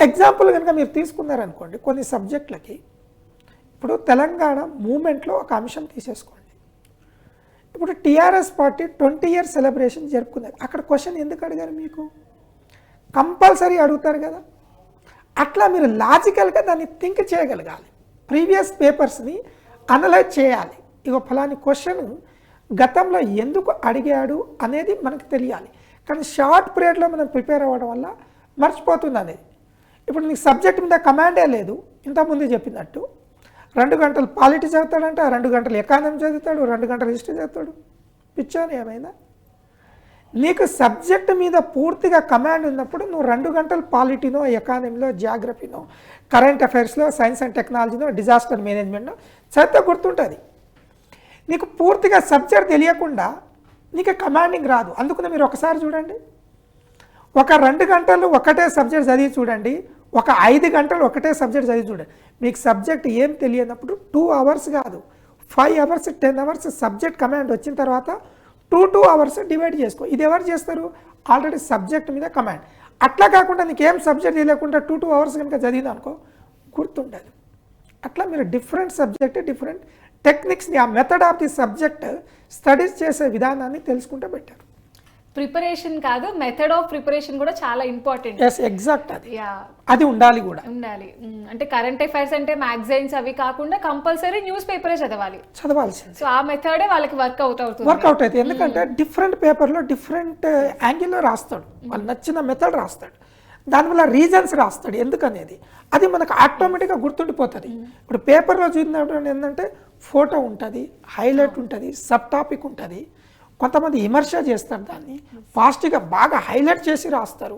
ఎగ్జాంపుల్ కనుక మీరు తీసుకున్నారనుకోండి, కొన్ని సబ్జెక్టులకి ఇప్పుడు తెలంగాణ మూమెంట్లో ఒక అంశం తీసేసుకోండి. ఇప్పుడు టీఆర్ఎస్ పార్టీ 20 ఇయర్స్ సెలబ్రేషన్ జరుపుకున్నది. అక్కడ క్వశ్చన్ ఎందుకు అడిగారు? మీకు కంపల్సరీ అడుగుతారు కదా. అట్లా మీరు లాజికల్గా దాన్ని థింక్ చేయగలగాలి. ప్రీవియస్ పేపర్స్ని అనలైజ్ చేయాలి. ఇక ఫలాని క్వశ్చన్ గతంలో ఎందుకు అడిగాడు అనేది మనకు తెలియాలి. కానీ షార్ట్ పీరియడ్లో మనం ప్రిపేర్ అవ్వడం వల్ల మర్చిపోతుంది అనేది. ఇప్పుడు నీకు సబ్జెక్ట్ మీద కమాండే లేదు. ఇంతకుముందు చెప్పినట్టు 2 గంటలు పాలిటీ చదువుతాడంటే, 2 గంటలు ఎకానమీ చదువుతాడు, 2 గంటలు హిస్టరీ చదువుతాడు. పిచ్చోని ఏమైనా? నీకు సబ్జెక్ట్ మీద పూర్తిగా కమాండ్ ఉన్నప్పుడు నువ్వు 2 గంటలు పాలిటీనో, ఎకానమీలో, జియోగ్రఫీనో, కరెంట్ అఫైర్స్లో, సైన్స్ అండ్ టెక్నాలజీనో, డిజాస్టర్ మేనేజ్మెంట్నో చదివితే గుర్తుంటుంది. నీకు పూర్తిగా సబ్జెక్ట్ తెలియకుండా నీకు కమాండింగ్ రాదు. అందుకనే మీరు ఒకసారి చూడండి, ఒక 2 గంటలు ఒకటే సబ్జెక్ట్ చదివి చూడండి, ఒక 5 గంటలు ఒకటే సబ్జెక్ట్ చదివి చూడండి. మీకు సబ్జెక్ట్ ఏం తెలియనప్పుడు 2 అవర్స్ కాదు, 5 అవర్స్ 10 అవర్స్ సబ్జెక్ట్ కమాండ్ వచ్చిన తర్వాత 2 అవర్స్ డివైడ్ చేసుకో. ఇది ఎవరు చేస్తారు? ఆల్రెడీ సబ్జెక్ట్ మీద కమాండ్. అట్లా కాకుండా నీకేం సబ్జెక్ట్ తెలియకుండా 2 అవర్స్ కనుక చదివినా అనుకో గుర్తుండదు. అట్లా మీరు డిఫరెంట్ సబ్జెక్ట్, డిఫరెంట్ టెక్నిక్స్ని, ఆ method of the subject studies చేసే విధానాన్ని తెలుసుకుంటే బెటర్. ప్రిపరేషన్ కాదు, మెథడ్ ఆఫ్ ప్రిపరేషన్ కూడా చాలా ఇంపార్టెంట్. Yes, exact. అది ఉండాలి కూడా. ఉండాలి. అంటే కరెంట్ అఫైర్స్ అంటే మ్యాగజైన్స్ అవి కాకుండా కంపల్సరీ న్యూస్ పేపరే చదవాల్సింది. సో ఆ మెథడే వాళ్ళకి వర్కౌట్ అవుతుంది. ఎందుకంటే డిఫరెంట్ పేపర్లో డిఫరెంట్ యాంగిల్లో రాస్తాడు, వాళ్ళు నచ్చిన మెథడ్ రాస్తాడు, దానివల్ల రీజన్స్ రాస్తాడు ఎందుకనేది. అది మనకు ఆటోమేటిక్గా గుర్తుండిపోతుంది. ఇప్పుడు పేపర్లో చూసినప్పుడు ఏంటంటే ఫోటో ఉంటుంది, హైలైట్ ఉంటుంది, సబ్ టాపిక్ ఉంటుంది. కొంతమంది విమర్శ చేస్తారు, దాన్ని ఫాస్ట్గా బాగా హైలైట్ చేసి రాస్తారు.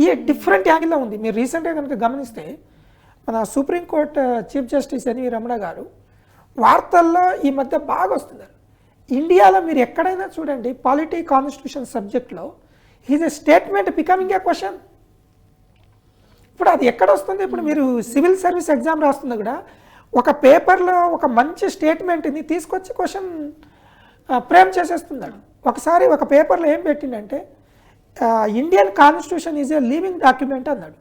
ఈ డిఫరెంట్ యాంగిల్లో ఉంది. మీరు రీసెంట్గా కనుక గమనిస్తే మన Supreme Court chief justice N V Ramana గారు వార్తల్లో ఈ మధ్య బాగా వస్తున్నారు. ఇండియాలో మీరు ఎక్కడైనా చూడండి, పాలిటీ కాన్స్టిట్యూషన్ సబ్జెక్ట్లో is a statement becoming a question. ఇప్పుడు అది ఎక్కడ వస్తుంది? ఇప్పుడు మీరు సివిల్ సర్వీస్ ఎగ్జామ్ రాస్తుంది కూడా ఒక పేపర్లో ఒక మంచి స్టేట్మెంట్ని తీసుకొచ్చి క్వశ్చన్ ఫ్రేమ్ చేసేస్తున్నాడు. ఒకసారి ఒక పేపర్లో ఏం పెట్టిందంటే, Indian constitution is a living document అన్నాడు.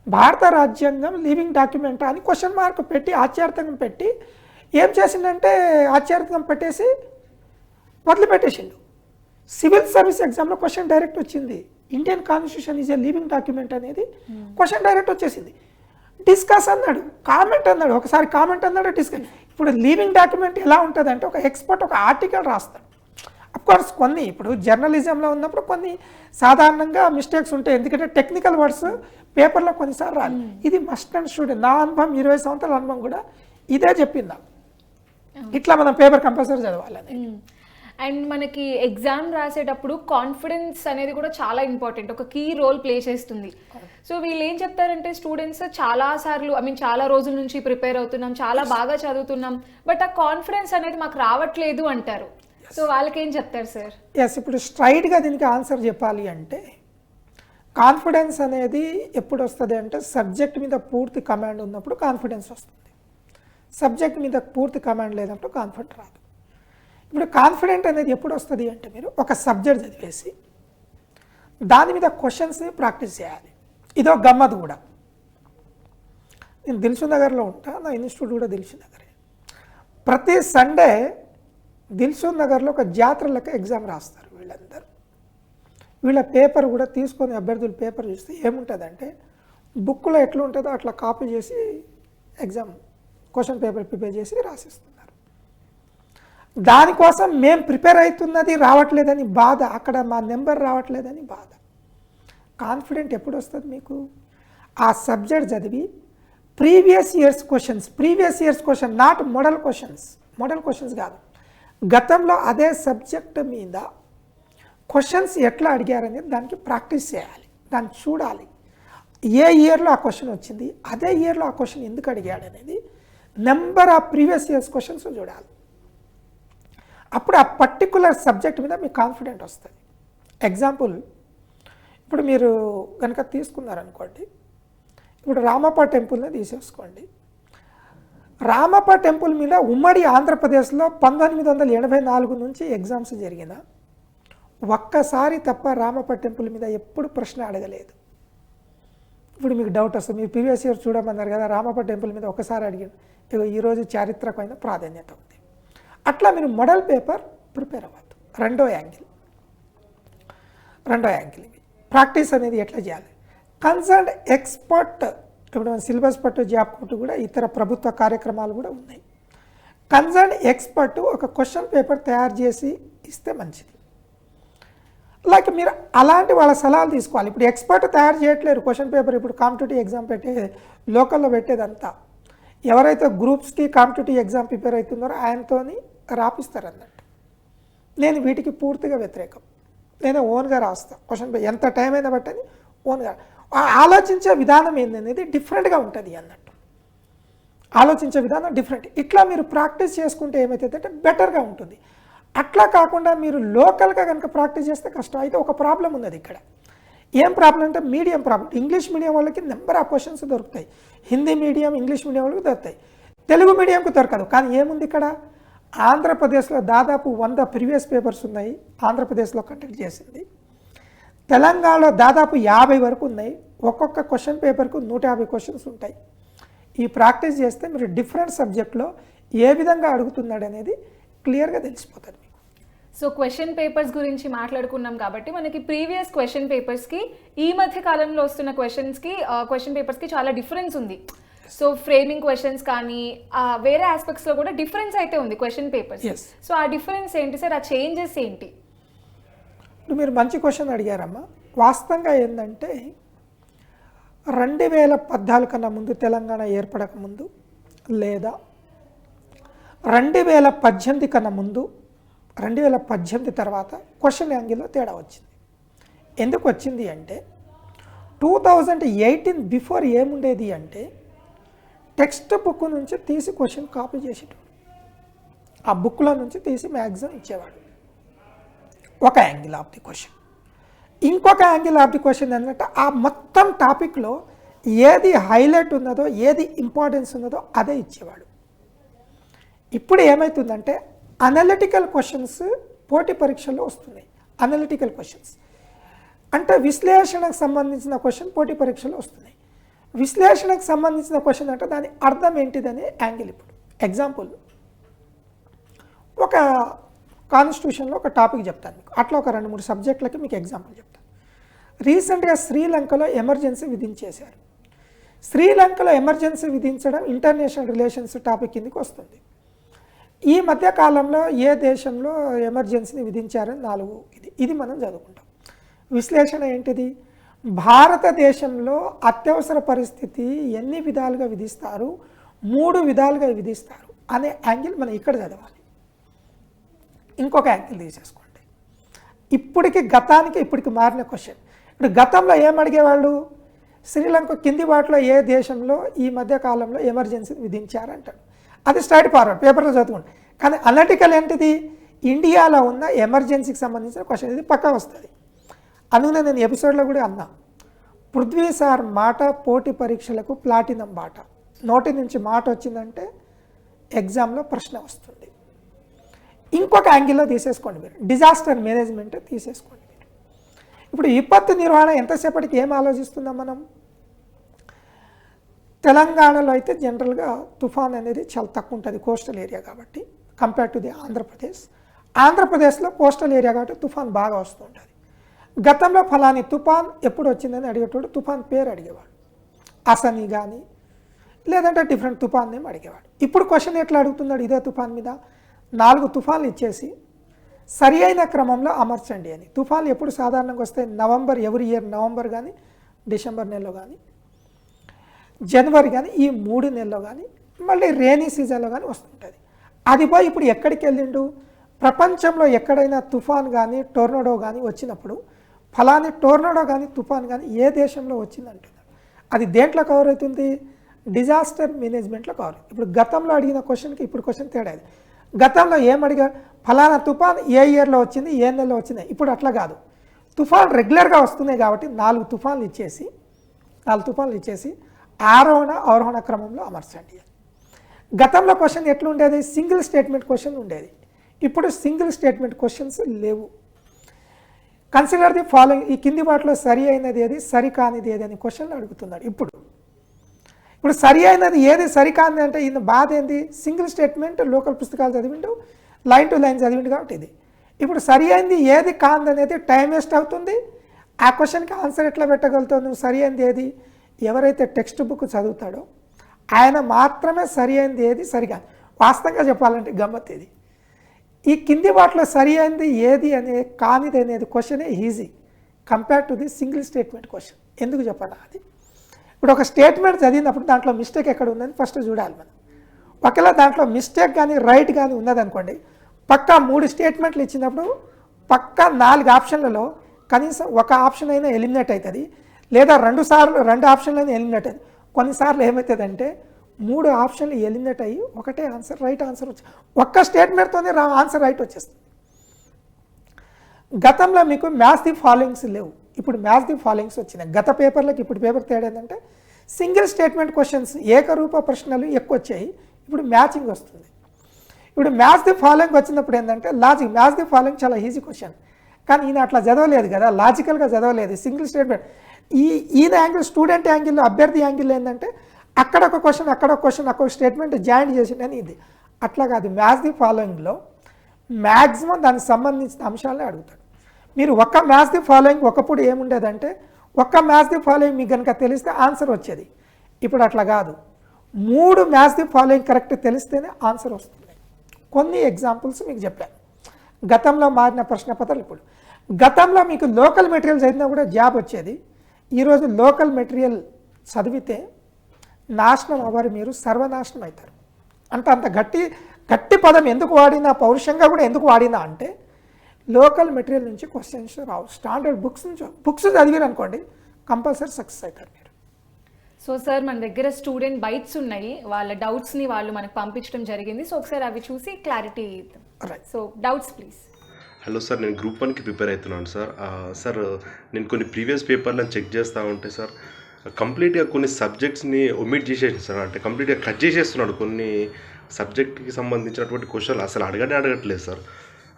భారత రాజ్యాంగం లివింగ్ డాక్యుమెంట్ అని క్వశ్చన్ మార్క్ పెట్టి ఆశ్చర్యకం పెట్టి ఏం చేసిందంటే ఆశ్చర్యకం పెట్టేసి వదిలిపెట్టేసిండు. సివిల్ సర్వీస్ ఎగ్జామ్లో క్వశ్చన్ డైరెక్ట్ వచ్చింది, Indian constitution is a living document అనేది క్వశ్చన్ డైరెక్ట్ వచ్చేసింది. డిస్కస్ అన్నాడు, కామెంట్ అన్నాడు, ఒకసారి కామెంట్ అన్నాడు, డిస్కస్. ఇప్పుడు లివింగ్ డాక్యుమెంట్ ఎలా ఉంటుంది అంటే, ఒక ఎక్స్పర్ట్ ఒక ఆర్టికల్ రాస్తాడు. అఫ్కోర్స్ కొన్ని ఇప్పుడు జర్నలిజంలో ఉన్నప్పుడు కొన్ని సాధారణంగా మిస్టేక్స్ ఉంటాయి, ఎందుకంటే టెక్నికల్ వర్డ్స్ పేపర్లో కొన్నిసార్లు రాదు. ఇది మస్ట్ అండ్ షుడ్. నా అనుభవం 20 సంవత్సరాల అనుభవం కూడా ఇదే చెప్పిందా, ఇట్లా మనం పేపర్ కంపల్సరీ చదవాలని. అండ్ మనకి ఎగ్జామ్ రాసేటప్పుడు కాన్ఫిడెన్స్ అనేది కూడా చాలా ఇంపార్టెంట్, ఒక కీ రోల్ ప్లే చేస్తుంది. సో వీళ్ళు ఏం చెప్తారంటే, స్టూడెంట్స్ చాలాసార్లు చాలా రోజుల నుంచి ప్రిపేర్ అవుతున్నాం, చాలా బాగా చదువుతున్నాం, బట్ ఆ కాన్ఫిడెన్స్ అనేది మాకు రావట్లేదు అంటారు. సో వాళ్ళకి ఏం చెప్తారు సార్? ఎస్, ఇప్పుడు స్ట్రైట్గా దీనికి ఆన్సర్ చెప్పాలి అంటే, కాన్ఫిడెన్స్ అనేది ఎప్పుడు వస్తుంది అంటే, సబ్జెక్ట్ మీద పూర్తి కమాండ్ ఉన్నప్పుడు కాన్ఫిడెన్స్ వస్తుంది. సబ్జెక్ట్ మీద పూర్తి కమాండ్ లేనప్పుడు కాన్ఫిడెంట్ రాదు. ఇప్పుడు కాన్ఫిడెంట్ అనేది ఎప్పుడు వస్తుంది అంటే, మీరు ఒక సబ్జెక్ట్ చదివేసి దాని మీద క్వశ్చన్స్ని ప్రాక్టీస్ చేయాలి. ఇదో గమ్మత్ కూడా. నేను దిల్సుఖ్ నగర్లో ఉంటా, నా ఇన్స్టిట్యూట్ కూడా దిల్సుఖ్ నగరే. ప్రతి సండే దిల్సుఖ్ నగర్లో ఒక జాతర లెక్క ఎగ్జామ్ రాస్తారు వీళ్ళందరూ. వీళ్ళ పేపర్ కూడా తీసుకొని అభ్యర్థుల పేపర్ చూస్తే ఏముంటుందంటే బుక్లో ఎట్లా ఉంటుందో అట్లా కాపీ చేసి ఎగ్జామ్ క్వశ్చన్ పేపర్ ప్రిపేర్ చేసి రాసిస్తున్నారు. దానికోసం మేము ప్రిపేర్ అవుతున్నది రావట్లేదని బాధ, అక్కడ మా నెంబర్ రావట్లేదని బాధ. కాన్ఫిడెంట్ ఎప్పుడు వస్తుంది మీకు? ఆ సబ్జెక్ట్ చదివి previous years question, not model questions కాదు, గతంలో అదే సబ్జెక్ట్ మీద క్వశ్చన్స్ ఎట్లా అడిగారనేది దానికి ప్రాక్టీస్ చేయాలి, దాన్ని చూడాలి. ఏ ఇయర్లో ఆ క్వశ్చన్ వచ్చింది, అదే ఇయర్లో ఆ క్వశ్చన్ ఎందుకు అడిగాడు అనేది number of previous years questions చూడాలి. అప్పుడు ఆ పర్టికులర్ సబ్జెక్ట్ మీద మీకు కాన్ఫిడెంట్ వస్తుంది. ఎగ్జాంపుల్, ఇప్పుడు మీరు కనుక తీసుకున్నారనుకోండి, ఇప్పుడు రామప్ప టెంపుల్ని తీసేసుకోండి. రామప్ప టెంపుల్ మీద ఉమ్మడి ఆంధ్రప్రదేశ్లో 1984 నుంచి ఎగ్జామ్స్ జరిగిన ఒక్కసారి తప్ప రామప్ప టెంపుల్ మీద ఎప్పుడు ప్రశ్న అడగలేదు. ఇప్పుడు మీకు డౌట్ వస్తుంది, మీరు ప్రీవియస్ ఇయర్ చూడమన్నారు కదా, రామప్ప టెంపుల్ మీద ఒకసారి అడిగాడు, ఈరోజు చారిత్రకమైన ప్రాధాన్యత ఉంది. అట్లా మీరు మోడల్ పేపర్ ప్రిపేర్ అవ్వద్దు. రెండో యాంగిల్ ఇది ప్రాక్టీస్ అనేది ఎట్లా చేయాలి. కన్సర్న్డ్ ఎక్స్పర్ట్, ఇప్పుడు మన సిలబస్ పట్టు జాబ్ పట్టు కూడా ఇతర ప్రభుత్వ కార్యక్రమాలు కూడా ఉన్నాయి. కన్సర్న్డ్ ఎక్స్పర్ట్ ఒక క్వశ్చన్ పేపర్ తయారు చేసి ఇస్తే మంచిది. లైక్ మీరు అలాంటి వాళ్ళ సలహాలు తీసుకోవాలి. ఇప్పుడు ఎక్స్పర్ట్ తయారు చేయట్లేరు క్వశ్చన్ పేపర్, ఇప్పుడు కాంపిటేటివ్ ఎగ్జామ్ లోకల్లో పెట్టేదంతా ఎవరైతే గ్రూప్స్కి కాంపిటేటివ్ ఎగ్జామ్ ప్రిపేర్ అవుతున్నారో ఆయనతో రాపిస్తారు అన్నట్టు. నేను వీటికి పూర్తిగా వ్యతిరేకం. నేను ఓన్గా రాస్తాను క్వశ్చన్ పేపర్, ఎంత టైం అయినా బట్టని ఓన్గా. ఆలోచించే విధానం ఏందనేది డిఫరెంట్గా ఉంటుంది అన్నట్టు, ఆలోచించే విధానం డిఫరెంట్. ఇట్లా మీరు ప్రాక్టీస్ చేసుకుంటే ఏమవుతుందంటే బెటర్గా ఉంటుంది. అట్లా కాకుండా మీరు లోకల్గా కనుక ప్రాక్టీస్ చేస్తే కష్టం. అయితే ఒక ప్రాబ్లం ఉన్నది ఇక్కడ. ఏం ప్రాబ్లం అంటే మీడియం ప్రాబ్లం. ఇంగ్లీష్ మీడియం వాళ్ళకి నెంబర్ ఆఫ్ క్వశ్చన్స్ దొరుకుతాయి, హిందీ మీడియం ఇంగ్లీష్ మీడియం వాళ్ళకి దొరుకుతాయి, తెలుగు మీడియంకు దొరకదు. కానీ ఏముంది ఇక్కడ, ఆంధ్రప్రదేశ్లో దాదాపు 100 ప్రీవియస్ పేపర్స్ ఉన్నాయి ఆంధ్రప్రదేశ్లో కండక్ట్ చేసింది. తెలంగాణలో దాదాపు 50 వరకు ఉన్నాయి. ఒక్కొక్క క్వశ్చన్ పేపర్కు 150 క్వశ్చన్స్ ఉంటాయి. ఈ ప్రాక్టీస్ చేస్తే మీరు డిఫరెంట్ సబ్జెక్ట్లో ఏ విధంగా అడుగుతున్నాడు అనేది క్లియర్గా తెలిసిపోతుంది మీకు. సో క్వశ్చన్ పేపర్స్ గురించి మాట్లాడుకున్నాం కాబట్టి మనకి ప్రీవియస్ క్వశ్చన్ పేపర్స్కి ఈ మధ్య కాలంలో వస్తున్న క్వశ్చన్ పేపర్స్కి చాలా డిఫరెన్స్ ఉంది. సో ఫ్రేమింగ్ క్వశ్చన్స్ కానీ వేరే ఆస్పెక్ట్స్లో కూడా డిఫరెన్స్ అయితే ఉంది క్వశ్చన్ పేపర్స్. సో ఆ డిఫరెన్స్ ఏంటి సార్, ఆ చేంజెస్ ఏంటి? మీరు మంచి క్వశ్చన్ అడిగారమ్మా. వాస్తవంగా ఏంటంటే 2014 కన్నా ముందు, తెలంగాణ ఏర్పడక ముందు, లేదా 2018 కన్నా ముందు, 2018 తర్వాత క్వశ్చన్ యాంగిల్లో తేడా వచ్చింది. ఎందుకు వచ్చింది అంటే 2018 బిఫోర్ ఏముండేది అంటే టెక్స్ట్ బుక్ నుంచి తీసి క్వశ్చన్ కాపీ చేసేటోడు, ఆ బుక్లో నుంచి తీసి మ్యాక్సిమం ఇచ్చేవాడు. ఒక యాంగిల్ ఆఫ్ ది క్వశ్చన్. ఇంకొక యాంగిల్ ఆఫ్ ది క్వశ్చన్ ఏంటంటే ఆ మొత్తం టాపిక్లో ఏది హైలైట్ ఉన్నదో, ఏది ఇంపార్టెన్స్ ఉన్నదో అదే ఇచ్చేవాడు. ఇప్పుడు ఏమవుతుందంటే అనలిటికల్ క్వశ్చన్స్ పోటీ పరీక్షల్లో వస్తున్నాయి. అనలిటికల్ క్వశ్చన్స్ అంటే విశ్లేషణకు సంబంధించిన క్వశ్చన్ పోటీ పరీక్షలో వస్తున్నాయి. విశ్లేషణకు సంబంధించిన క్వశ్చన్ అంటే దాని అర్థం ఏంటిదనే యాంగిల్. ఇప్పుడు ఎగ్జాంపుల్, ఒక కాన్స్టిట్యూషన్లో ఒక టాపిక్ చెప్తాను మీకు, అట్లా ఒక 2-3 సబ్జెక్టులకి మీకు ఎగ్జాంపుల్ చెప్తాను. రీసెంట్గా శ్రీలంకలో ఎమర్జెన్సీ విధించేశారు. శ్రీలంకలో ఎమర్జెన్సీ విధించడం ఇంటర్నేషనల్ రిలేషన్స్ టాపిక్ కిందకి వస్తుంది. ఈ మధ్యకాలంలో ఏ దేశంలో ఎమర్జెన్సీని విధించారని 4 ఇది మనం చదువుకుంటాం. విశ్లేషణ ఏంటిది, భారతదేశంలో అత్యవసర పరిస్థితి ఎన్ని విధాలుగా విధిస్తారు, 3 విధాలుగా విధిస్తారు అనే యాంగిల్ మనం ఇక్కడ చదవాలి. ఇంకొక యాంగిల్ తీసేసుకోండి. ఇప్పటికి మారిన క్వశ్చన్. ఇప్పుడు గతంలో ఏం అడిగేవాళ్ళు, శ్రీలంక కింది వాటిలో ఏ దేశంలో ఈ మధ్య కాలంలో ఎమర్జెన్సీ విధించారంటాడు. అది స్ట్రైట్ ఫార్వర్డ్ పేపర్లో చదువుకోండి. కానీ అనలిటికల్ ఏంటిది, ఇండియాలో ఉన్న ఎమర్జెన్సీకి సంబంధించిన క్వశ్చన్, ఇది పక్కా వస్తుంది. అందుకనే నేను ఎపిసోడ్లో కూడా అన్నా, పృథ్వీ సార్ మాట పోటీ పరీక్షలకు ప్లాటినం బాట. నోటి నుంచి మాట వచ్చిందంటే ఎగ్జామ్లో ప్రశ్న వస్తుంది. ఇంకొక యాంగిల్లో తీసేసుకోండి మీరు, డిజాస్టర్ మేనేజ్మెంట్ తీసేసుకోండి మీరు. ఇప్పుడు విపత్తు నిర్వహణ ఎంతసేపటికి ఏం ఆలోచిస్తున్నాం మనం, తెలంగాణలో అయితే జనరల్గా తుఫాన్ అనేది చాలా తక్కువ ఉంటుంది కోస్టల్ ఏరియా కాబట్టి కంపేర్ టు ది ఆంధ్రప్రదేశ్. ఆంధ్రప్రదేశ్లో కోస్టల్ ఏరియా కాబట్టి తుఫాన్ బాగా వస్తూ ఉంటుంది. గతంలో ఫలాని తుఫాన్ ఎప్పుడు వచ్చిందని అడిగేటోడు తుఫాన్ పేరు అడిగేవాడు, అసని కానీ లేదంటే డిఫరెంట్ తుఫాన్ నేమ్ అడిగేవాడు. ఇప్పుడు క్వశ్చన్ ఎట్లా అడుగుతున్నాడు ఇదే తుఫాన్ మీద 4 తుఫాన్లు ఇచ్చేసి సరి అయిన క్రమంలో అమర్చండి అని. తుఫాన్లు ఎప్పుడు సాధారణంగా వస్తాయి నవంబర్, ఎవ్రీ ఇయర్ నవంబర్ కానీ డిసెంబర్ నెలలో కానీ జనవరి కానీ ఈ 3 నెలల్లో కానీ మళ్ళీ రేనీ సీజన్లో కానీ వస్తుంటుంది. అది పోయి ఇప్పుడు ఎక్కడికి వెళ్ళిండు, ప్రపంచంలో ఎక్కడైనా తుఫాన్ కానీ టోర్నడో కానీ వచ్చినప్పుడు ఫలాని టోర్నడో కానీ తుఫాన్ కానీ ఏ దేశంలో వచ్చింది అంటున్నాడు. అది దేంట్లో కవర్ అవుతుంది, డిజాస్టర్ మేనేజ్మెంట్లో కవర్ అవుతుంది. ఇప్పుడు గతంలో అడిగిన క్వశ్చన్కి ఇప్పుడు క్వశ్చన్ తేడా. గతంలో ఏం అడిగారు, ఫలానా తుఫాన్ ఏ ఇయర్లో వచ్చింది, ఏ నెలలో వచ్చింది. ఇప్పుడు అట్లా కాదు, తుఫాన్ రెగ్యులర్గా వస్తున్నాయి కాబట్టి 4 తుఫాన్లు ఇచ్చేసి ఆరోహణ అవరోహణ క్రమంలో అమర్చండి. గతంలో క్వశ్చన్ ఎట్లుండేది, సింగిల్ స్టేట్మెంట్ క్వశ్చన్ ఉండేది. ఇప్పుడు సింగిల్ స్టేట్మెంట్ క్వశ్చన్స్ లేవు. కన్సిడర్ ది ఫాలోయింగ్, ఈ కింది వాటిలో సరి అయినది ఏది, సరి కానిది ఏది అని క్వశ్చన్లు అడుగుతున్నాడు. ఇప్పుడు సరి అయినది ఏది, సరి కానిది అంటే ఈయన బాధ ఏంది, సింగిల్ స్టేట్మెంట్ లోకల్ పుస్తకాలు చదివిండు, లైన్ టు లైన్ చదివిండు కాబట్టి ఇది. ఇప్పుడు సరి అయింది ఏది కానిది అనేది టైం వేస్ట్ అవుతుంది. ఆ క్వశ్చన్కి ఆన్సర్ ఎట్లా పెట్టగలుగుతావు నువ్వు, సరి అయింది ఏది, ఎవరైతే టెక్స్ట్ బుక్ చదువుతాడో ఆయన మాత్రమే సరి అయింది ఏది సరిగా. వాస్తవంగా చెప్పాలంటే గమ్మత్ ఇది, ఈ కింది వాటిలో సరి అయింది ఏది అనే కానిది అనేది క్వశ్చనే easy compare to the single statement question. ఎందుకు చెప్పాలి, అది ఇప్పుడు ఒక స్టేట్మెంట్ చదివినప్పుడు దాంట్లో మిస్టేక్ ఎక్కడ ఉందని ఫస్ట్ చూడాలి మనం. ఒకవేళ దాంట్లో మిస్టేక్ కానీ రైట్ కానీ ఉన్నదనుకోండి, పక్కా 3 స్టేట్మెంట్లు ఇచ్చినప్పుడు పక్కా 4 ఆప్షన్లలో కనీసం ఒక ఆప్షన్ అయినా ఎలిమినేట్ అవుతుంది, లేదా 2 ఆప్షన్లైనా ఎలిమినేట్ అవుతుంది. కొన్నిసార్లు ఏమవుతుందంటే 3 ఆప్షన్లు ఎలిమినేట్ అయ్యి ఒకటే ఆన్సర్ రైట్ ఆన్సర్ వచ్చి ఒక్క స్టేట్మెంట్తోనే ఆన్సర్ రైట్ వచ్చేస్తుంది. గతంలో మీకు మ్యాథ్స్ ది ఫాలోయింగ్స్ లేవు, ఇప్పుడు మ్యాథ్స్ ది ఫాలోయింగ్స్ వచ్చినాయి. గత పేపర్లకు ఇప్పుడు పేపర్ తేడా ఏంటంటే సింగిల్ స్టేట్మెంట్ క్వశ్చన్స్ ఏకరూప ప్రశ్నలు ఎక్కువ వచ్చాయి, ఇప్పుడు మ్యాచింగ్ వస్తుంది. ఇప్పుడు మ్యాథ్స్ ది ఫాలోయింగ్ వచ్చినప్పుడు ఏంటంటే లాజిక్, మ్యాథ్స్ ది ఫాలోయింగ్ చాలా ఈజీ క్వశ్చన్, కానీ ఈయన అట్లా చదవలేదు కదా, లాజికల్గా చదవలేదు. సింగిల్ స్టేట్మెంట్ ఈయన యాంగిల్, స్టూడెంట్ యాంగిల్లో, అభ్యర్థి యాంగిల్లో ఏంటంటే అక్కడ ఒక క్వశ్చన్ అక్కడ ఒక క్వశ్చన్ అక్కడ స్టేట్మెంట్ జాయిన్ చేసిండని ఇది. అట్లా కాదు, మ్యాథ్స్ ది ఫాలోయింగ్లో మ్యాక్సిమం దానికి సంబంధించిన అంశాలనే అడుగుతాడు. మీరు ఒక్క మ్యాథ్స్ ది ఫాలోయింగ్ ఒకప్పుడు ఏముండేదంటే ఒక్క మ్యాథ్స్ ది ఫాలోయింగ్ మీకు కనుక తెలిస్తే ఆన్సర్ వచ్చేది. ఇప్పుడు అట్లా కాదు, 3 మ్యాథ్స్ ది ఫాలోయింగ్ కరెక్ట్ తెలిస్తేనే ఆన్సర్ వస్తుంది. కొన్ని ఎగ్జాంపుల్స్ మీకు చెప్పాను. గతంలో మారిన ప్రశ్నపత్రాలు ఇప్పుడు. గతంలో మీకు లోకల్ మెటీరియల్ చదివినా కూడా జాబ్ వచ్చేది, ఈరోజు లోకల్ మెటీరియల్ చదివితే నాశనం అవ్వరు, మీరు సర్వనాశనం అవుతారు. అంటే అంత గట్టి పదం ఎందుకు వాడినా, పౌరుషంగా కూడా ఎందుకు వాడినా అంటే లోకల్ మెటీరియల్ నుంచి క్వశ్చన్స్ రావు. స్టాండర్డ్ బుక్స్ చదివారు అనుకోండి కంపల్సరీ సక్సెస్ అవుతారు మీరు. సో సార్, మన దగ్గర స్టూడెంట్ బైట్స్ ఉన్నాయి, వాళ్ళ డౌట్స్ని వాళ్ళు మనకు పంపించడం జరిగింది. సో ఒకసారి అవి చూసి క్లారిటీ ఇద్దాం. So doubts please. Hello sir, నేను గ్రూప్ 1కి ప్రిపేర్ అవుతున్నాను సార్. సార్, నేను కొన్ని ప్రీవియస్ పేపర్లను చెక్ చేస్తూ ఉంటే సార్ కంప్లీట్గా కొన్ని సబ్జెక్ట్స్ని ఒమిట్ చేసేసి సార్, అంటే కంప్లీట్గా కట్ చేసేస్తున్నాడు. కొన్ని సబ్జెక్ట్కి సంబంధించినటువంటి క్వశ్చన్లు అసలు అడగట్లేదు సార్.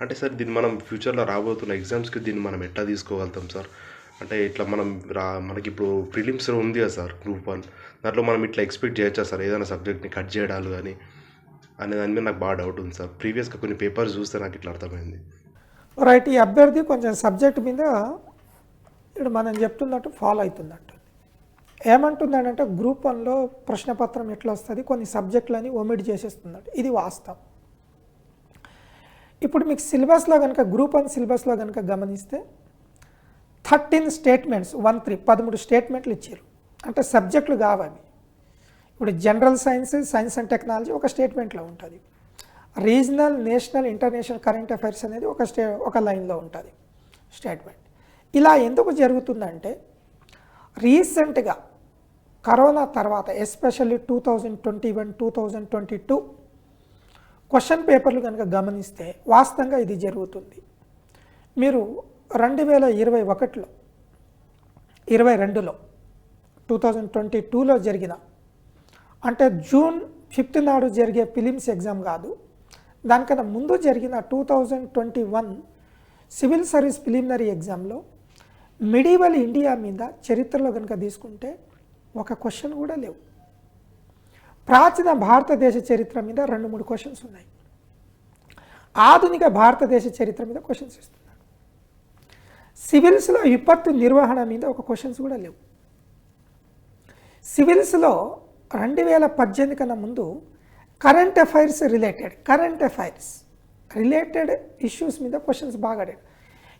అంటే సార్ దీన్ని మనం ఫ్యూచర్లో రాబోతున్న ఎగ్జామ్స్కి దీన్ని మనం ఎట్లా తీసుకోగలుగుతాం సార్? అంటే ఇట్లా మనకి ఇప్పుడు ప్రిలిమ్స్ ఉంది కదా సార్ గ్రూప్ 1, దాంట్లో మనం ఇట్లా ఎక్స్పెక్ట్ చేయొచ్చా సార్ ఏదైనా సబ్జెక్ట్ని కట్ చేయడాలు కానీ అనే దాని మీద నాకు బాగా డౌట్ ఉంది సార్. ప్రీవియస్గా కొన్ని పేపర్స్ చూస్తే నాకు ఇట్లా అర్థమైంది. రైట్, ఈ అభ్యర్థి కొంచెం సబ్జెక్ట్ మీద ఇప్పుడు మనం చెప్తున్నట్టు ఫాలో అవుతున్నట్టు. ఏమంటున్నాడంటే గ్రూప్ 1లో ప్రశ్నపత్రం ఎట్లా వస్తుంది, కొన్ని సబ్జెక్టులని ఒమిట్ చేసేస్తున్నాడు. ఇది వాస్తవం. ఇప్పుడు మీకు సిలబస్లో కనుక గ్రూప్ 1 సిలబస్లో కనుక గమనిస్తే 13 స్టేట్మెంట్స్ 13 స్టేట్మెంట్లు ఇచ్చారు. అంటే సబ్జెక్టులు కావాలి. ఇప్పుడు general science, science and technology ఒక స్టేట్మెంట్లో ఉంటుంది, regional, national, international current affairs అనేది ఒక లైన్లో ఉంటుంది స్టేట్మెంట్. ఇలా ఎందుకు జరుగుతుందంటే రీసెంట్గా కరోనా తర్వాత ఎస్పెషల్లీ 2021, 2022 క్వశ్చన్ పేపర్లు కనుక గమనిస్తే వాస్తవంగా ఇది జరుగుతుంది. మీరు 2021లో 22లో 2022లో జరిగిన, అంటే జూన్ 5th నాడు జరిగే ఫిలిమ్స్ ఎగ్జామ్ కాదు, దానికన్నా ముందు జరిగిన 2021 సివిల్ సర్వీస్ ప్రిలిమినరీ ఎగ్జామ్లో మిడివల్ ఇండియా మీద చరిత్రలో కనుక తీసుకుంటే ఒక క్వశ్చన్ కూడా లేవు. ప్రాచీన భారతదేశ చరిత్ర మీద 2-3 క్వశ్చన్స్ ఉన్నాయి. ఆధునిక భారతదేశ చరిత్ర మీద క్వశ్చన్స్ ఇస్తున్నాడు. సివిల్స్లో విపత్తు నిర్వహణ మీద ఒక క్వశ్చన్స్ కూడా లేవు. సివిల్స్లో 2018 కన్నా ముందు కరెంట్ అఫైర్స్ రిలేటెడ్ ఇష్యూస్ మీద క్వశ్చన్స్ బాగా అడిగాడు.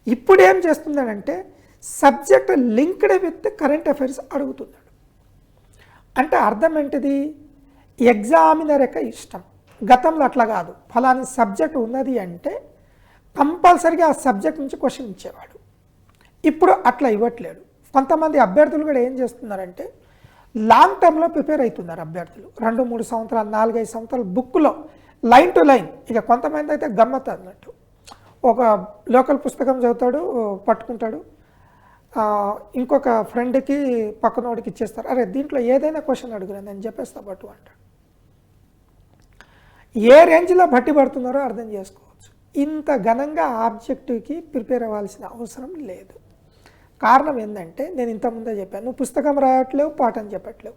ఇప్పుడు ఏం చేస్తున్నాడంటే subject linked with current affairs అడుగుతున్నాడు. అంటే అర్థం ఏంటిది, ఎగ్జామినర్ యొక్క ఇష్టం. గతంలో అట్లా కాదు, ఫలాని సబ్జెక్ట్ ఉన్నది అంటే కంపల్సరీగా ఆ సబ్జెక్ట్ నుంచి క్వశ్చన్ ఇచ్చేవాడు. ఇప్పుడు అట్లా ఇవ్వట్లేడు. కొంతమంది అభ్యర్థులు కూడా ఏం చేస్తున్నారంటే లాంగ్ టర్మ్లో ప్రిపేర్ అవుతున్నారు అభ్యర్థులు. 2-3 సంవత్సరాలు 4-5 సంవత్సరాలు బుక్లో లైన్ టు లైన్. ఇక కొంతమంది అయితే గమ్మత్ అన్నట్టు, ఒక లోకల్ పుస్తకం చదువుతాడు, పట్టుకుంటాడు, ఇంకొక ఫ్రెండ్కి పక్కనోడికి ఇచ్చేస్తారు. అరే దీంట్లో ఏదైనా క్వశ్చన్ అడుగురా నేను చెప్పేస్తా బట్టు అంటాడు. ఏ రేంజ్లో బట్టి పడుతున్నారో అర్థం చేసుకోవచ్చు. ఇంత ఘనంగా ఆబ్జెక్టివ్కి ప్రిపేర్ అవ్వాల్సిన అవసరం లేదు. కారణం ఏంటంటే నేను ఇంతకుముందే చెప్పాను, నువ్వు పుస్తకం రాయట్లేవు, పాఠం చెప్పట్లేవు,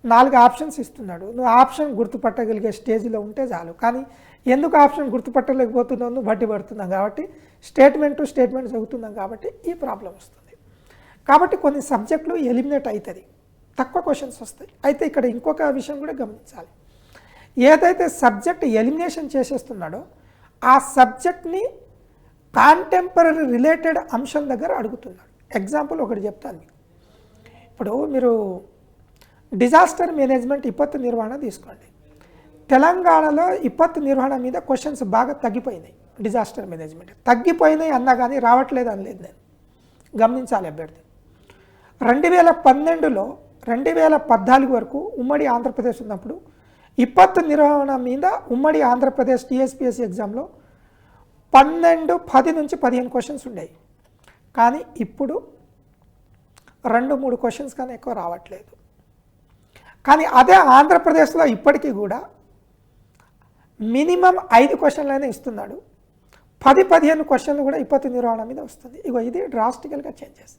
4 ఆప్షన్స్ ఇస్తున్నాడు. నువ్వు ఆప్షన్ గుర్తుపట్టగలిగే స్టేజ్లో ఉంటే చాలు. కానీ ఎందుకు ఆప్షన్ గుర్తుపట్టలేకపోతున్నావు, నువ్వు బట్టి పడుతున్నావు కాబట్టి, స్టేట్మెంట్ చదువుతున్నాం కాబట్టి ఈ ప్రాబ్లం వస్తుంది. కాబట్టి కొన్ని సబ్జెక్టులు ఎలిమినేట్ అవుతుంది, తక్కువ క్వశ్చన్స్ వస్తాయి. అయితే ఇక్కడ ఇంకొక విషయం కూడా గమనించాలి. ఏదైతే సబ్జెక్ట్ ఎలిమినేషన్ చేసేస్తున్నాడో ఆ సబ్జెక్ట్ని కాంటెంపరీ రిలేటెడ్ అంశం దగ్గర అడుగుతున్నాడు. ఎగ్జాంపుల్ ఒకటి చెప్తాను మీకు. ఇప్పుడు మీరు డిజాస్టర్ మేనేజ్మెంట్ విపత్తు నిర్వహణ తీసుకోండి. తెలంగాణలో విపత్తు నిర్వహణ మీద క్వశ్చన్స్ బాగా తగ్గిపోయినాయి. డిజాస్టర్ మేనేజ్మెంట్ తగ్గిపోయినాయి అన్నా కానీ రావట్లేదు అనలేదు నేను. గమనించాలి అభ్యర్థి. 2012లో 2014 వరకు ఉమ్మడి ఆంధ్రప్రదేశ్ ఉన్నప్పుడు విపత్తు నిర్వహణ మీద ఉమ్మడి ఆంధ్రప్రదేశ్ టీఎస్పీఎస్సీ ఎగ్జామ్లో 10 నుంచి 15 క్వశ్చన్స్ ఉండేవి. కానీ ఇప్పుడు 2-3 క్వశ్చన్స్ కానీ ఎక్కువ రావట్లేదు. కానీ అదే ఆంధ్రప్రదేశ్లో ఇప్పటికీ కూడా మినిమం 5 క్వశ్చన్లైనా ఇస్తున్నాడు. 10-15 క్వశ్చన్లు కూడా విపత్తు నిర్వహణ మీద వస్తుంది. ఇగో ఇది డ్రాస్టికల్గా చేంజెస్.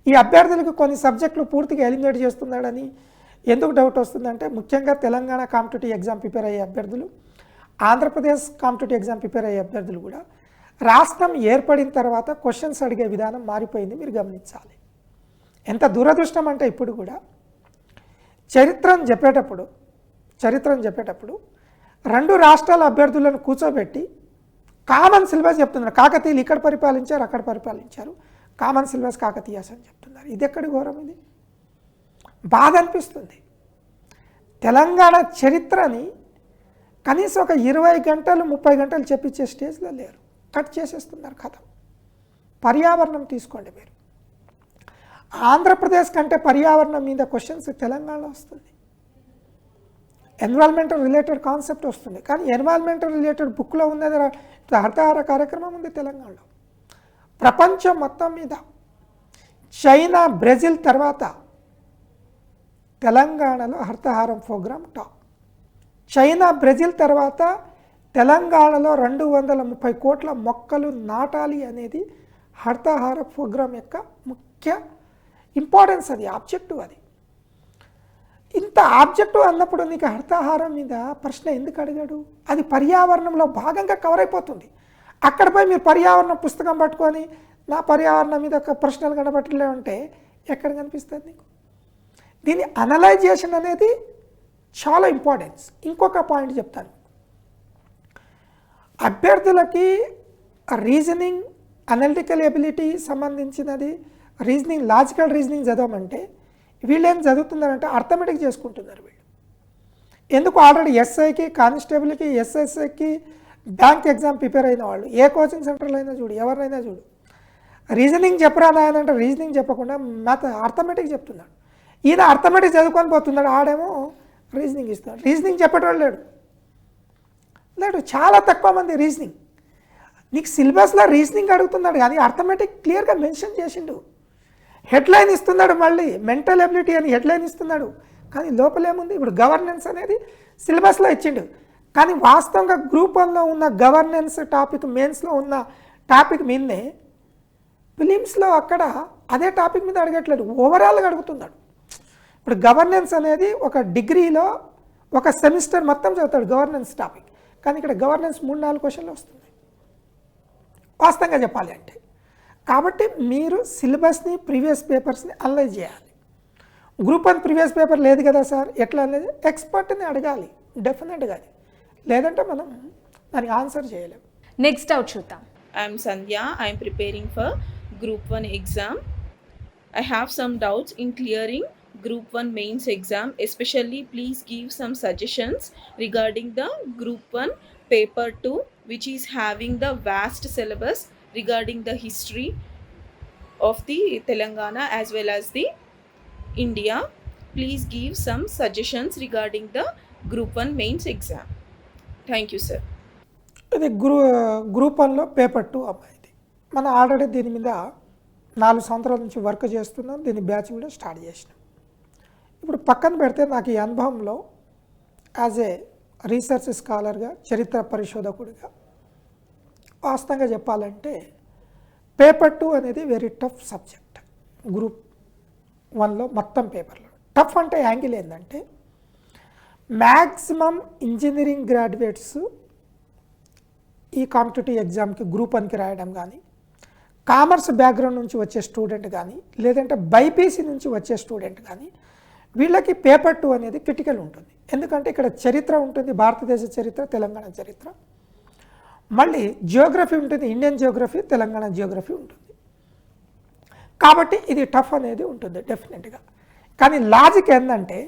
ఈ అభ్యర్థులకు కొన్ని సబ్జెక్టులు పూర్తిగా ఎలిమినేట్ చేస్తున్నాడని ఎందుకు డౌట్ వస్తుందంటే, ముఖ్యంగా తెలంగాణ కాంపిటేటివ్ ఎగ్జామ్ ప్రిపేర్ అయ్యే అభ్యర్థులు, ఆంధ్రప్రదేశ్ కాంపిటేటివ్ ఎగ్జామ్ ప్రిపేర్ అయ్యే అభ్యర్థులు కూడా రాష్ట్రం ఏర్పడిన తర్వాత క్వశ్చన్స్ అడిగే విధానం మారిపోయింది, మీరు గమనించాలి. ఎంత దురదృష్టం అంటే ఇప్పుడు కూడా చరిత్రను చెప్పేటప్పుడు 2 రాష్ట్రాల అభ్యర్థులను కూర్చోబెట్టి కామన్ సిలబస్ చెప్తున్నారు. కాకతీయులు ఇక్కడ పరిపాలించారు, అక్కడ పరిపాలించారు, కామన్ సిలబస్ కాకతీయాస్ అని చెప్తున్నారు. ఇది ఎక్కడి ఘోరం, ఇది బాధ అనిపిస్తుంది. తెలంగాణ చరిత్రని కనీసం ఒక 20 గంటలు 30 గంటలు చెప్పించే స్టేజ్లో లేరు, కట్ చేసేస్తున్నారు కథ. పర్యావరణం తీసుకోండి మీరు. ఆంధ్రప్రదేశ్ కంటే పర్యావరణం మీద క్వశ్చన్స్ తెలంగాణలో వస్తుంది. ఎన్విరాన్మెంటల్ రిలేటెడ్ కాన్సెప్ట్ వస్తుంది, కానీ ఎన్విరాన్మెంటల్ రిలేటెడ్ బుక్లో ఉన్నది హరితహార కార్యక్రమం ఉంది తెలంగాణలో. ప్రపంచం మొత్తం మీద చైనా, బ్రెజిల్ తర్వాత తెలంగాణలో Harithaharam programme top. China, Brazil తర్వాత తెలంగాణలో 230 కోట్ల మొక్కలు నాటాలి అనేది హరితహార ప్రోగ్రాం యొక్క ముఖ్య ఇంపార్టెన్స్. అది ఆబ్జెక్టివ్. అది ఇంత ఆబ్జెక్టివ్ అన్నప్పుడు నీకు హరితహారం మీద ప్రశ్న ఎందుకు అడిగాడు? అది పర్యావరణంలో భాగంగా కవర్ అయిపోతుంది. అక్కడ పోయి మీరు పర్యావరణ పుస్తకం పట్టుకొని నా పర్యావరణం మీద ఒక ప్రశ్నలు కనబట్టలేమంటే ఎక్కడ కనిపిస్తుంది నీకు? దీని అనలైజేషన్ అనేది చాలా ఇంపార్టెన్స్. ఇంకొక పాయింట్ చెప్తాను. అభ్యర్థులకి రీజనింగ్, అనలిటికల్ ఎబిలిటీ సంబంధించినది, రీజనింగ్, లాజికల్ రీజనింగ్ చదవమంటే వీళ్ళు ఏం చదువుతున్నారంటే అర్థమెటిక్ చేసుకుంటున్నారు వీళ్ళు. ఎందుకు? ఆల్రెడీ ఎస్ఐకి, కానిస్టేబుల్కి, ఎస్ఎస్ఐకి, బ్యాంక్ ఎగ్జామ్ ప్రిపేర్ అయిన వాళ్ళు ఏ కోచింగ్ సెంటర్లో అయినా చూడు, ఎవరినైనా చూడు, రీజనింగ్ చెప్పరా నాయనంటే రీజనింగ్ చెప్పకుండా అర్థమెటిక్ చెప్తున్నాడు. ఈయన అర్థమెటిక్ చదువుకొని పోతున్నాడు, ఆడేమో రీజనింగ్ ఇస్తున్నాడు. రీజనింగ్ చెప్పేటోడు లేడు. చాలా తక్కువ మంది రీజనింగ్. నీకు సిలబస్లో రీజనింగ్ అడుగుతున్నాడు కానీ అర్థమెటిక్ క్లియర్గా మెన్షన్ చేసిండు. హెడ్లైన్ ఇస్తున్నాడు, మళ్ళీ మెంటల్ ఎబిలిటీ అని హెడ్లైన్ ఇస్తున్నాడు, కానీ లోపలేముంది? ఇప్పుడు గవర్నెన్స్ అనేది సిలబస్లో ఇచ్చిండు, కానీ వాస్తవంగా గ్రూప్ 1లో ఉన్న గవర్నెన్స్ టాపిక్, మెయిన్స్లో ఉన్న టాపిక్ మీదనే ఫిలిమ్స్లో అక్కడ అదే టాపిక్ మీద అడగట్లేదు, ఓవరాల్గా అడుగుతున్నాడు. ఇప్పుడు గవర్నెన్స్ అనేది ఒక డిగ్రీలో ఒక సెమిస్టర్ మొత్తం చదువుతాడు గవర్నెన్స్ టాపిక్, కానీ ఇక్కడ గవర్నెన్స్ 3-4 క్వశ్చన్లు వస్తుంది వాస్తవంగా చెప్పాలి అంటే. కాబట్టి మీరు సిలబస్ని ప్రీవియస్ పేపర్స్ని అనలైజ్ చేయాలి. గ్రూప్ 1 ప్రీవియస్ పేపర్ లేదు కదా సార్, ఎట్లా అనేది ఎక్స్పర్ట్ని అడగాలి డెఫినెట్గా, లేదంటే మనం దానికి ఆన్సర్ చేయలేము. నెక్స్ట్ డౌట్ చూద్దాం. I'm Sandhya. I'm preparing for Group 1 exam. I have some doubts in clearing Group 1 mains exam. Especially, please give some suggestions regarding the Group 1 paper 2, which is having the vast syllabus regarding the history of the Telangana as well as the India. Please give some suggestions regarding the Group 1 mains exam. Thank you, sir. ఇది group 1లో paper 2 అమ్మాయిది. మనం already దీని మీద 4 సంవత్సరాల నుంచి work చేస్తున్నాం, దీని batch కూడా స్టార్ట్ చేసినాం. ఇప్పుడు పక్కన పెడితే నాకు ఈ అనుభవంలో యాజ్ ఏ రీసెర్చ్ స్కాలర్గా, చరిత్ర పరిశోధకుడిగా వాస్తవంగా చెప్పాలంటే పేపర్ 2 అనేది వెరీ టఫ్ సబ్జెక్ట్. గ్రూప్ 1లో మొత్తం పేపర్లో టఫ్ అంటే యాంగిల్ ఏంటంటే మ్యాక్సిమం ఇంజనీరింగ్ గ్రాడ్యుయేట్స్ ఈ కాంపిటేటివ్ ఎగ్జామ్కి గ్రూప్ 1కి రాయడం కానీ, కామర్స్ బ్యాక్గ్రౌండ్ నుంచి వచ్చే స్టూడెంట్ కానీ, లేదంటే బైపీసీ నుంచి వచ్చే స్టూడెంట్ కానీ, వీళ్ళకి పేపర్ 2 అనేది క్రిటికల్ ఉంటుంది. ఎందుకంటే ఇక్కడ చరిత్ర ఉంటుంది, భారతదేశ చరిత్ర, తెలంగాణ చరిత్ర, మళ్ళీ జియోగ్రఫీ ఉంటుంది, ఇండియన్ జియోగ్రఫీ, తెలంగాణ జియోగ్రఫీ ఉంటుంది. కాబట్టి ఇది టఫ్ అనేది ఉంటుంది డెఫినెట్గా. కానీ లాజిక్ ఏంటంటే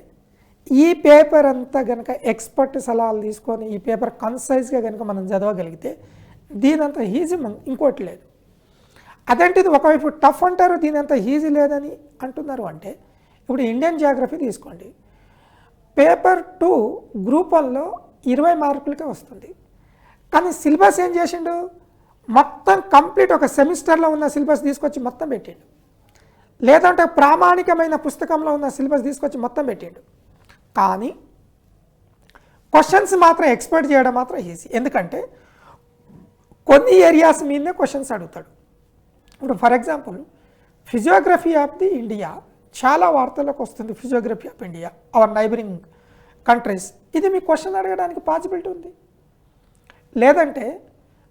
ఈ పేపర్ అంతా కనుక ఎక్స్పర్ట్ సలహాలు తీసుకొని ఈ పేపర్ కన్సైజ్గా కనుక మనం చదవగలిగితే దీనంత ఈజీ ఇంకోటి లేదు. అదేంటిది ఒకవైపు టఫ్ అంటారు, దీనంత ఈజీ లేదని అంటున్నారు. అంటే ఇప్పుడు ఇండియన్ జియోగ్రఫీ తీసుకోండి, పేపర్ 2 గ్రూప్ 1లో 20 మార్కులకే వస్తుంది. కానీ సిలబస్ ఏం చేసిండు, మొత్తం కంప్లీట్ ఒక సెమిస్టర్లో ఉన్న సిలబస్ తీసుకొచ్చి మొత్తం పెట్టిండు, లేదంటే ప్రామాణికమైన పుస్తకంలో ఉన్న సిలబస్ తీసుకొచ్చి మొత్తం పెట్టిండు. కానీ క్వశ్చన్స్ మాత్రం ఎక్స్పెక్ట్ చేయడం మాత్రం ఈజీ. ఎందుకంటే కొన్ని ఏరియాస్ మీదనే క్వశ్చన్స్ అడుగుతాడు. ఇప్పుడు for example physiography of the India చాలా వార్తలకు వస్తుంది. Physiography of India, our neighbouring countries, ఇది మీ క్వశ్చన్ అడగడానికి పాసిబిలిటీ ఉంది. లేదంటే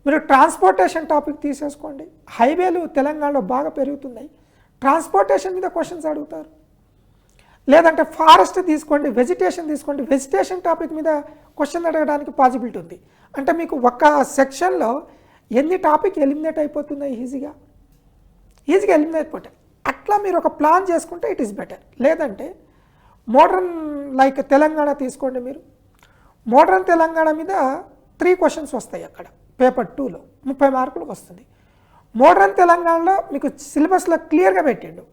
మీరు ట్రాన్స్పోర్టేషన్ టాపిక్ తీసేసుకోండి, హైవేలు తెలంగాణలో బాగా పెరుగుతున్నాయి, ట్రాన్స్పోర్టేషన్ మీద క్వశ్చన్స్ అడుగుతారు. లేదంటే ఫారెస్ట్ తీసుకోండి, వెజిటేషన్ తీసుకోండి, వెజిటేషన్ టాపిక్ మీద క్వశ్చన్ అడగడానికి పాసిబిలిటీ ఉంది. అంటే మీకు ఒక సెక్షన్లో ఎన్ని టాపిక్ ఎలిమినేట్ అయిపోతున్నాయి, ఈజీగా ఎలిమినేట్ అయిపోతాయి. అట్లా మీరు ఒక ప్లాన్ చేసుకుంటే ఇట్ ఈస్ బెటర్. లేదంటే మోడర్న్ లైక్ తెలంగాణ తీసుకోండి, మీరు మోడర్న్ తెలంగాణ మీద 3 క్వశ్చన్స్ వస్తాయి అక్కడ పేపర్ 2లో 30 మార్కులకు వస్తుంది. మోడర్న్ తెలంగాణలో మీకు సిలబస్లో క్లియర్గా పెట్టిండు.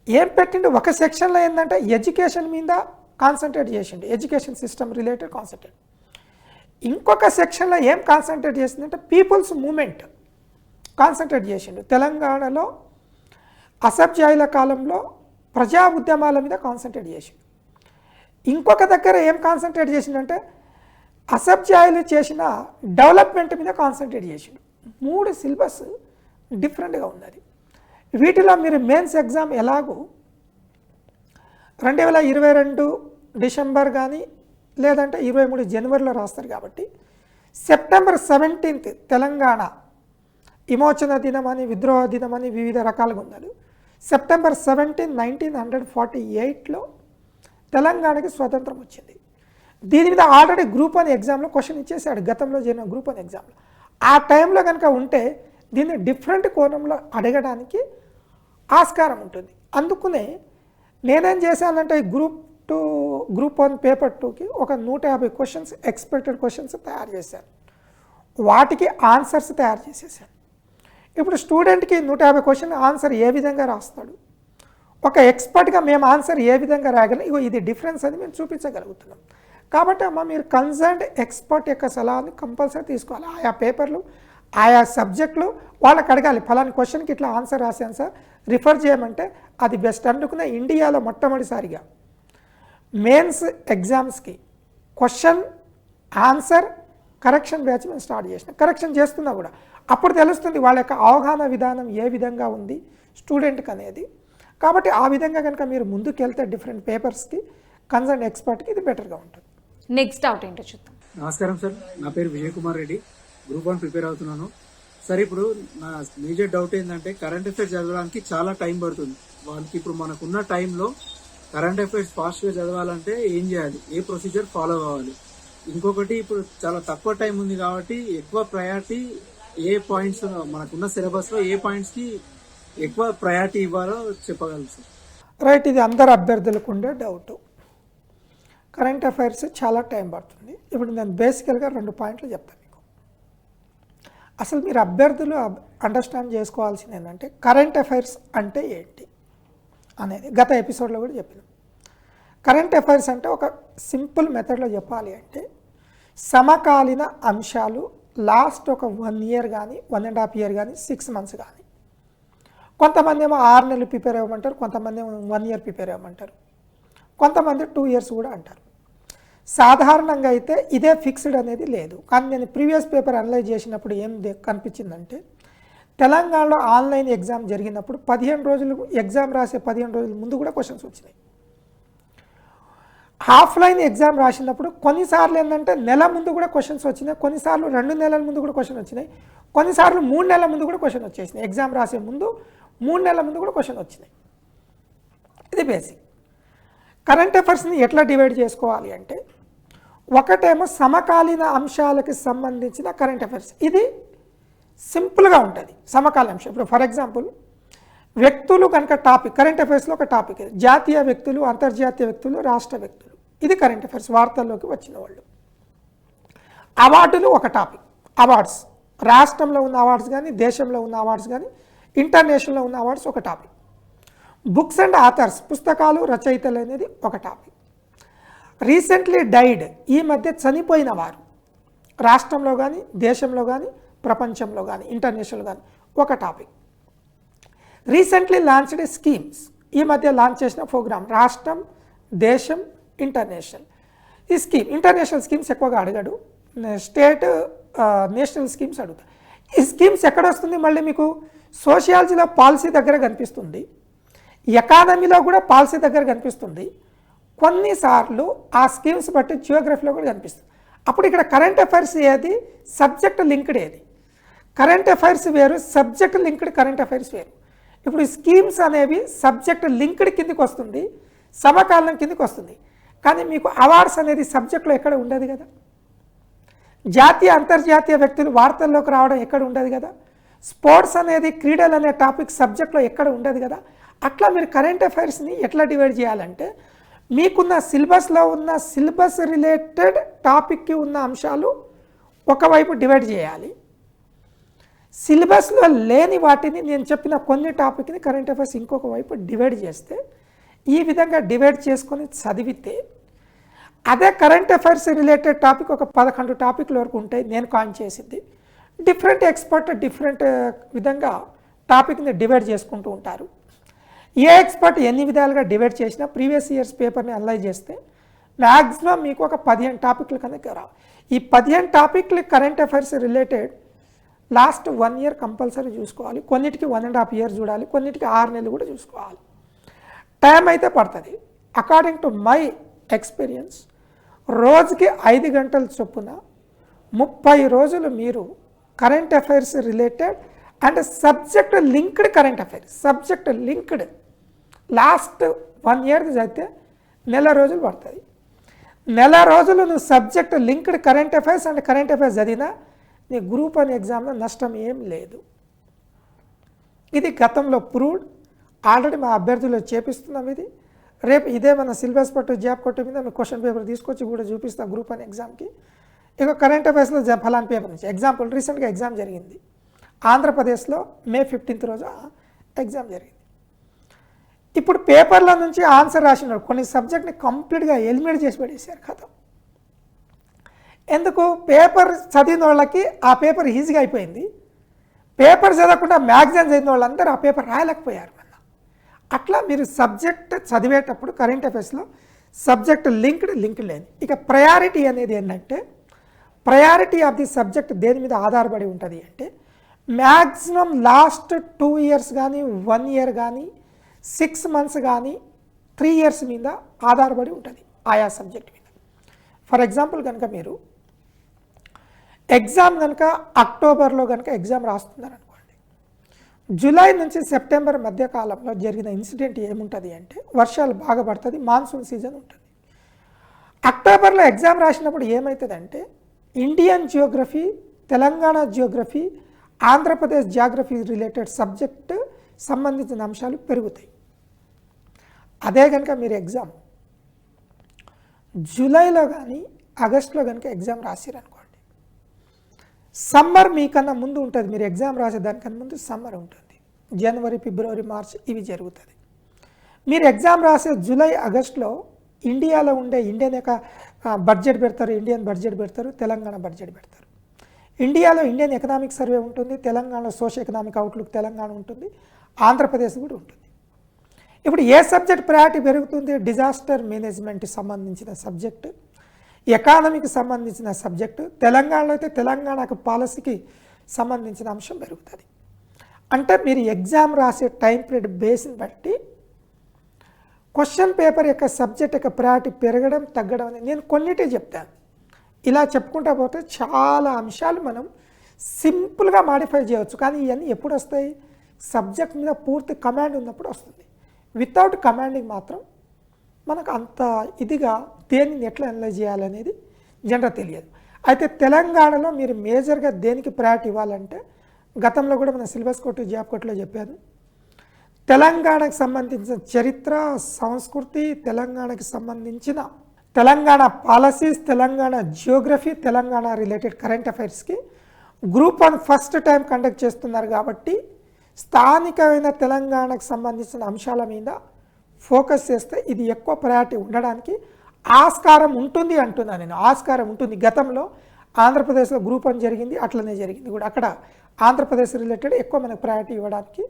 ఏం పెట్టిండు, ఒక సెక్షన్లో ఏంటంటే ఎడ్యుకేషన్ మీద కాన్సన్ట్రేట్ చేసిండు, ఎడ్యుకేషన్ సిస్టమ్ రిలేటెడ్ కాన్సన్ట్రేట్. ఇంకొక సెక్షన్లో ఏం కాన్సన్ట్రేట్ చేసిందంటే పీపుల్స్ మూమెంట్ కాన్సన్ట్రేట్ చేసిండు. తెలంగాణలో అసభ్యాయుల కాలంలో ప్రజా ఉద్యమాల మీద కాన్సన్ట్రేట్ చేసిండు. ఇంకొక దగ్గర ఏం కాన్సన్ట్రేట్ చేసిండంటే అసభ్యాయులు చేసిన డెవలప్మెంట్ మీద కాన్సన్ట్రేట్ చేసిండు. 3 సిలబస్ డిఫరెంట్గా ఉన్నది. వీటిలో మీరు మెయిన్స్ ఎగ్జామ్ ఎలాగో 2022 డిసెంబర్ కానీ లేదంటే 23 జనవరిలో రాస్తారు. కాబట్టి సెప్టెంబర్ 17 తెలంగాణ విమోచన దినం అని, విద్రోహ దినం అని వివిధ రకాలుగా ఉన్నారు. సెప్టెంబర్ 17, 1948లో తెలంగాణకి స్వతంత్రం వచ్చింది. దీని మీద ఆల్రెడీ గ్రూప్ 1 ఎగ్జామ్లో క్వశ్చన్ ఇచ్చేసాడు, గతంలో జరిగిన గ్రూప్ 1 ఎగ్జామ్లో. ఆ టైంలో కనుక ఉంటే దీన్ని డిఫరెంట్ కోణంలో అడగడానికి ఆస్కారం ఉంటుంది. అందుకనే నేనేం చేశానంటే గ్రూప్ 1 పేపర్ 2కి ఒక 150 క్వశ్చన్స్ ఎక్స్పెక్టెడ్ క్వశ్చన్స్ తయారు చేశాను, వాటికి ఆన్సర్స్ తయారు చేసేసాను. ఇప్పుడు స్టూడెంట్కి 150 క్వశ్చన్ ఆన్సర్ ఏ విధంగా రాస్తాడు, ఒక ఎక్స్పర్ట్గా మేము ఆన్సర్ ఏ విధంగా రాయగలం, ఇగో ఇది డిఫరెన్స్ అని మేము చూపించగలుగుతున్నాం. కాబట్టి అమ్మ మీరు కన్సర్న్డ్ ఎక్స్పర్ట్ యొక్క సలహాని కంపల్సరీ తీసుకోవాలి. ఆయా పేపర్లు, ఆయా సబ్జెక్టులు వాళ్ళకి అడగాలి, ఫలాని క్వశ్చన్కి ఇట్లా ఆన్సర్ రాశాను సార్, రిఫర్ చేయమంటే అది బెస్ట్. అందుకునే ఇండియాలో మొట్టమొదటిసారిగా మెయిన్స్ ఎగ్జామ్స్కి క్వశ్చన్ ఆన్సర్ కరెక్షన్ బ్యాచ్ మేము స్టార్ట్ చేసినాం. కరెక్షన్ చేస్తున్నా కూడా అప్పుడు తెలుస్తుంది వాళ్ళ యొక్క అవగాహన విధానం ఏ విధంగా ఉంది స్టూడెంట్కి అనేది. కాబట్టి ఆ విధంగా కనుక మీరు ముందుకు వెళ్తే డిఫరెంట్ పేపర్స్కి కన్సర్న్ ఎక్స్పర్ట్కి ఇది బెటర్గా ఉంటుంది. నెక్స్ట్ డౌట్ ఏంటో చూద్దాం. నమస్కారం సార్, నా పేరు విజయ్ కుమార్ రెడ్డి, గ్రూప్ 1 ప్రిపేర్ అవుతున్నాను. సార్ ఇప్పుడు నా మేజర్ డౌట్ ఏంటంటే కరెంట్ అఫైర్స్ చదవడానికి చాలా టైం పడుతుంది. వాళ్ళకి ఇప్పుడు మనకున్న టైంలో కరెంట్ అఫైర్స్ ఫాస్ట్గా చదవాలంటే ఏం చేయాలి, ఏ ప్రొసీజర్ ఫాలో కావాలి? ఇంకొకటి, ఇప్పుడు చాలా తక్కువ టైం ఉంది కాబట్టి ఎక్కువ ప్రయారిటీ ఏ పాయింట్స్, మనకున్న సిలబస్లో ఏ పాయింట్స్కి ఎక్కువ ప్రయారిటీ ఇవ్వాలో చెప్పగలరు సార్? రైట్, ఇది అందరు అభ్యర్థులకు ఉండే డౌట్. కరెంట్ అఫైర్స్ చాలా టైం పడుతుంది. ఇప్పుడు నేను బేసికల్గా 2 పాయింట్లు చెప్తాను మీకు. అసలు మీరు అభ్యర్థులు అండర్స్టాండ్ చేసుకోవాల్సింది ఏంటంటే కరెంట్ అఫైర్స్ అంటే ఏంటి అనేది గత ఎపిసోడ్లో కూడా చెప్పినాం. కరెంట్ అఫైర్స్ అంటే ఒక సింపుల్ మెథడ్లో చెప్పాలి అంటే సమకాలీన అంశాలు లాస్ట్ ఒక 1 ఇయర్ కానీ 1.5 ఇయర్ కానీ 6 మంత్స్ కానీ, కొంతమంది ఏమో 6 నెలలు ప్రిపేర్ అవ్వమంటారు, కొంతమంది ఏమో 1 ఇయర్ ప్రిపేర్ అవ్వమంటారు, కొంతమంది 2 ఇయర్స్ కూడా అంటారు. సాధారణంగా అయితే ఇదే ఫిక్స్డ్ అనేది లేదు. కానీ నేను ప్రీవియస్ పేపర్ అనలైజ్ చేసినప్పుడు ఏం కనిపించిందంటే తెలంగాణలో ఆన్లైన్ ఎగ్జామ్ జరిగినప్పుడు 15 రోజులు ఎగ్జామ్ రాసే 15 రోజుల ముందు కూడా క్వశ్చన్స్ వచ్చినాయి. ఆఫ్లైన్ ఎగ్జామ్ రాసినప్పుడు కొన్నిసార్లు ఏంటంటే నెల ముందు కూడా క్వశ్చన్స్ వచ్చినాయి, కొన్నిసార్లు 2 నెలల ముందు కూడా క్వశ్చన్ వచ్చినాయి, కొన్నిసార్లు 3 నెలల ముందు కూడా క్వశ్చన్ వచ్చేసినాయి. ఎగ్జామ్ రాసే ముందు 3 నెలల ముందు కూడా క్వశ్చన్ వచ్చినాయి. ఇది బేసిక్. కరెంట్ అఫైర్స్ని ఎట్లా డివైడ్ చేసుకోవాలి అంటే ఒకటేమో సమకాలీన అంశాలకు సంబంధించిన కరెంట్ అఫైర్స్. ఇది సింపుల్గా ఉంటుంది సమకాలీన అంశం. ఇప్పుడు ఫర్ ఎగ్జాంపుల్ వ్యక్తులు కనుక టాపిక్, కరెంట్ అఫైర్స్లో ఒక టాపిక్ ఇది. జాతీయ వ్యక్తులు, అంతర్జాతీయ వ్యక్తులు, రాష్ట్ర వ్యక్తులు, ఇది కరెంట్ అఫైర్స్, వార్తల్లోకి వచ్చిన వాళ్ళు. అవార్డులు ఒక టాపిక్, అవార్డ్స్, రాష్ట్రంలో ఉన్న అవార్డ్స్ కానీ దేశంలో ఉన్న అవార్డ్స్ కానీ ఇంటర్నేషనల్లో ఉన్న అవార్డ్స్ ఒక టాపిక్. బుక్స్ అండ్ ఆథర్స్, పుస్తకాలు, రచయితలు అనేది ఒక టాపిక్. రీసెంట్లీ డైడ్, ఈ మధ్య చనిపోయిన వారు, రాష్ట్రంలో కానీ దేశంలో కానీ ప్రపంచంలో కానీ ఇంటర్నేషనల్ కానీ ఒక టాపిక్. రీసెంట్లీ లాంచ్డ్ స్కీమ్స్, ఈ మధ్య లాంచ్ చేసిన ప్రోగ్రామ్, రాష్ట్రం, దేశం, ఇంటర్నేషనల్. ఈ స్కీమ్, ఇంటర్నేషనల్ స్కీమ్స్ ఎక్కువగా అడగడు, స్టేట్ నేషనల్ స్కీమ్స్ అడుగుతాయి. ఈ స్కీమ్స్ ఎక్కడ వస్తుంది మళ్ళీ మీకు సోషియాలజీలో పాలసీ దగ్గర కనిపిస్తుంది, ఎకానమీలో కూడా పాలసీ దగ్గర కనిపిస్తుంది, కొన్నిసార్లు ఆ స్కీమ్స్ బట్టి జియోగ్రఫీలో కూడా కనిపిస్తుంది. అప్పుడు ఇక్కడ కరెంట్ అఫైర్స్ ఏది, సబ్జెక్ట్ లింక్డ్ ఏది? కరెంట్ అఫైర్స్ వేరు, సబ్జెక్ట్ లింక్డ్ కరెంట్ అఫైర్స్ వేరు. ఇప్పుడు స్కీమ్స్ అనేవి సబ్జెక్ట్ లింక్డ్ కిందికి వస్తుంది, సమకాలీనం కిందికి వస్తుంది. కానీ మీకు అవార్డ్స్ అనేది సబ్జెక్ట్లో ఎక్కడ ఉండదు కదా. జాతీయ అంతర్జాతీయ వ్యక్తులు వార్తల్లోకి రావడం ఎక్కడ ఉండదు కదా. స్పోర్ట్స్ అనేది, క్రీడలు అనే టాపిక్ సబ్జెక్ట్లో ఎక్కడ ఉండదు కదా. అట్లా మీరు కరెంట్ అఫైర్స్ని ఎట్లా డివైడ్ చేయాలంటే మీకున్న సిలబస్లో ఉన్న సిలబస్ రిలేటెడ్ టాపిక్కి ఉన్న అంశాలు ఒకవైపు డివైడ్ చేయాలి, సిలబస్లో లేని వాటిని నేను చెప్పిన కొన్ని టాపిక్ని కరెంట్ అఫైర్స్ ఇంకొక వైపు డివైడ్ చేస్తే, ఈ విధంగా డివైడ్ చేసుకొని చదివితే అదే కరెంట్ అఫైర్స్ రిలేటెడ్ టాపిక్ ఒక 11 టాపిక్ల వరకు ఉంటాయి. నేను కాయిన్ చేసింది డిఫరెంట్ ఎక్స్పర్ట్ డిఫరెంట్ విధంగా టాపిక్ని డివైడ్ చేసుకుంటూ ఉంటారు. ఏ ఎక్స్పర్ట్ ఎన్ని విధాలుగా డివైడ్ చేసినా ప్రీవియస్ ఇయర్స్ పేపర్ని అనలైజ్ చేస్తే మ్యాక్సిమం మీకు ఒక 15 టాపిక్ల కనుక రావు. ఈ 15 టాపిక్లు current affairs related last 1 year compulsory చూసుకోవాలి, కొన్నిటికి 1.5 ఇయర్ చూడాలి, కొన్నిటికి 6 నెలలు కూడా చూసుకోవాలి. టైం అయితే పడుతుంది. అకార్డింగ్ టు మై ఎక్స్పీరియన్స్ రోజుకి 5 గంటల చొప్పున 30 రోజులు మీరు current affairs related and subject linked current affairs, subject linked last 1 year చదివితే నెల రోజులు పడుతుంది. నెల రోజులు నువ్వు subject linked current affairs and current affairs చదివినా నీ గ్రూప్ 1 ఎగ్జామ్లో నష్టం ఏం లేదు. ఇది గతంలో ప్రూవ్డ్, ఆల్రెడీ మా అభ్యర్థులు చేపిస్తున్నాం. ఇది రేపు ఇదే మన సిలబస్ పట్టు జాబ్ కొట్టు మీద మీ క్వశ్చన్ పేపర్ తీసుకొచ్చి కూడా చూపిస్తాం గ్రూప్ 1 ఎగ్జామ్కి. ఇక కరెంట్ అఫైర్స్లో ఫలాన్ పేపర్ నుంచి ఎగ్జాంపుల్ రీసెంట్గా ఎగ్జామ్ జరిగింది ఆంధ్రప్రదేశ్లో మే 15th రోజు ఎగ్జామ్ జరిగింది. ఇప్పుడు పేపర్ల నుంచి ఆన్సర్ రాసినాడు, కొన్ని సబ్జెక్ట్ని కంప్లీట్గా ఎలిమినేట్ చేసి పడేశారు కదా. ఎందుకు? పేపర్ చదివిన వాళ్ళకి ఆ పేపర్ ఈజీగా అయిపోయింది, పేపర్ చదవకుండా మ్యాగజైన్ చదివిన వాళ్ళందరూ ఆ పేపర్ రాయలేకపోయారు. మళ్ళీ అట్లా మీరు సబ్జెక్ట్ చదివేటప్పుడు కరెంట్ అఫైర్స్లో సబ్జెక్ట్ లింక్డ్ లేని. ఇక ప్రయారిటీ అనేది ఏంటంటే ప్రయారిటీ ఆఫ్ ది సబ్జెక్ట్ దేని మీద ఆధారపడి ఉంటుంది అంటే మ్యాక్సిమం లాస్ట్ 2 ఇయర్స్ కానీ 1 ఇయర్ కానీ 6 మంత్స్ కానీ 3 ఇయర్స్ మీద ఆధారపడి ఉంటుంది. ఆయా సబ్జెక్ట్ మీద. ఫర్ ఎగ్జాంపుల్ కనుక మీరు ఎగ్జామ్ కనుక అక్టోబర్లో కనుక ఎగ్జామ్ రాస్తున్నారనుకోండి, జూలై నుంచి సెప్టెంబర్ మధ్య కాలంలో జరిగిన ఇన్సిడెంట్ ఏముంటుంది అంటే వర్షాలు బాగా పడుతుంది, మాన్సూన్ సీజన్ ఉంటుంది. అక్టోబర్లో ఎగ్జామ్ రాసినప్పుడు ఏమవుతుందంటే Indian Geography, Telangana Geography, Andhra Pradesh Geography related subject సంబంధించిన అంశాలు పెరుగుతాయి. అదే కనుక మీరు ఎగ్జామ్ జూలైలో కానీ ఆగస్టులో కనుక ఎగ్జామ్ రాసిరనుకోండి, సమ్మర్ మీకన్నా ముందు ఉంటుంది. మీరు ఎగ్జామ్ రాసేదానికన్నా ముందు సమ్మర్ ఉంటుంది. జనవరి, ఫిబ్రవరి, మార్చ్ ఇవి జరుగుతుంది. మీరు ఎగ్జామ్ రాసే జూలై, ఆగస్టులో ఇండియాలో ఉండే ఇండియన్ యొక్క బడ్జెట్ పెడతారు, ఇండియన్ బడ్జెట్ పెడతారు, తెలంగాణ బడ్జెట్ పెడతారు. ఇండియాలో ఇండియన్ ఎకనామిక్ సర్వే ఉంటుంది, తెలంగాణలో సోషల్ ఎకనామిక్ అవుట్లుక్ తెలంగాణ ఉంటుంది, ఆంధ్రప్రదేశ్ కూడా ఉంటుంది. ఇప్పుడు ఏ సబ్జెక్ట్ ప్రయారిటీ పెరుగుతుంది? డిజాస్టర్ మేనేజ్మెంట్కి సంబంధించిన సబ్జెక్టు, ఎకానమీకి సంబంధించిన సబ్జెక్టు, తెలంగాణలో అయితే తెలంగాణకు పాలసీకి సంబంధించిన అంశం పెరుగుతుంది. అంటే మీరు ఎగ్జామ్ రాసే టైం పీరియడ్ బేస్ని బట్టి క్వశ్చన్ పేపర్ యొక్క సబ్జెక్ట్ యొక్క ప్రయారిటీ పెరగడం తగ్గడం అనేది నేను కొన్నిటే చెప్తాను. ఇలా చెప్పుకుంటా పోతే చాలా అంశాలు మనం సింపుల్గా మాడిఫై చేయవచ్చు. కానీ ఇవన్నీ ఎప్పుడు వస్తాయి? సబ్జెక్ట్ మీద పూర్తి కమాండ్ ఉన్నప్పుడు వస్తుంది. వితౌట్ కమాండింగ్ మాత్రం మనకు అంత ఇదిగా దేనిని ఎట్లా అనలైజ్ చేయాలనేది జనరల్ తెలియదు. అయితే తెలంగాణలో మీరు మేజర్గా దేనికి ప్రయారిటీ ఇవ్వాలంటే, గతంలో కూడా మన సిలబస్ కోర్టు జాబ్ కోర్టులో చెప్పాను, తెలంగాణకు సంబంధించిన చరిత్ర, సంస్కృతి, తెలంగాణకు సంబంధించిన Telangana policies, Telangana geography, Telangana related current అఫైర్స్కి గ్రూప్ 1 ఫస్ట్ టైం కండక్ట్ చేస్తున్నారు. కాబట్టి స్థానికమైన తెలంగాణకు సంబంధించిన అంశాల మీద ఫోకస్ చేస్తే ఇది ఎక్కువ ప్రయారిటీ ఉండడానికి ఆస్కారం ఉంటుంది అంటున్నాను నేను. ఆస్కారం ఉంటుంది. గతంలో ఆంధ్రప్రదేశ్లో గ్రూప్ 1 జరిగింది, అట్లనే జరిగింది కూడా. అక్కడ ఆంధ్రప్రదేశ్ రిలేటెడ్ ఎక్కువ మనకు ప్రయారిటీ ఇవ్వడానికి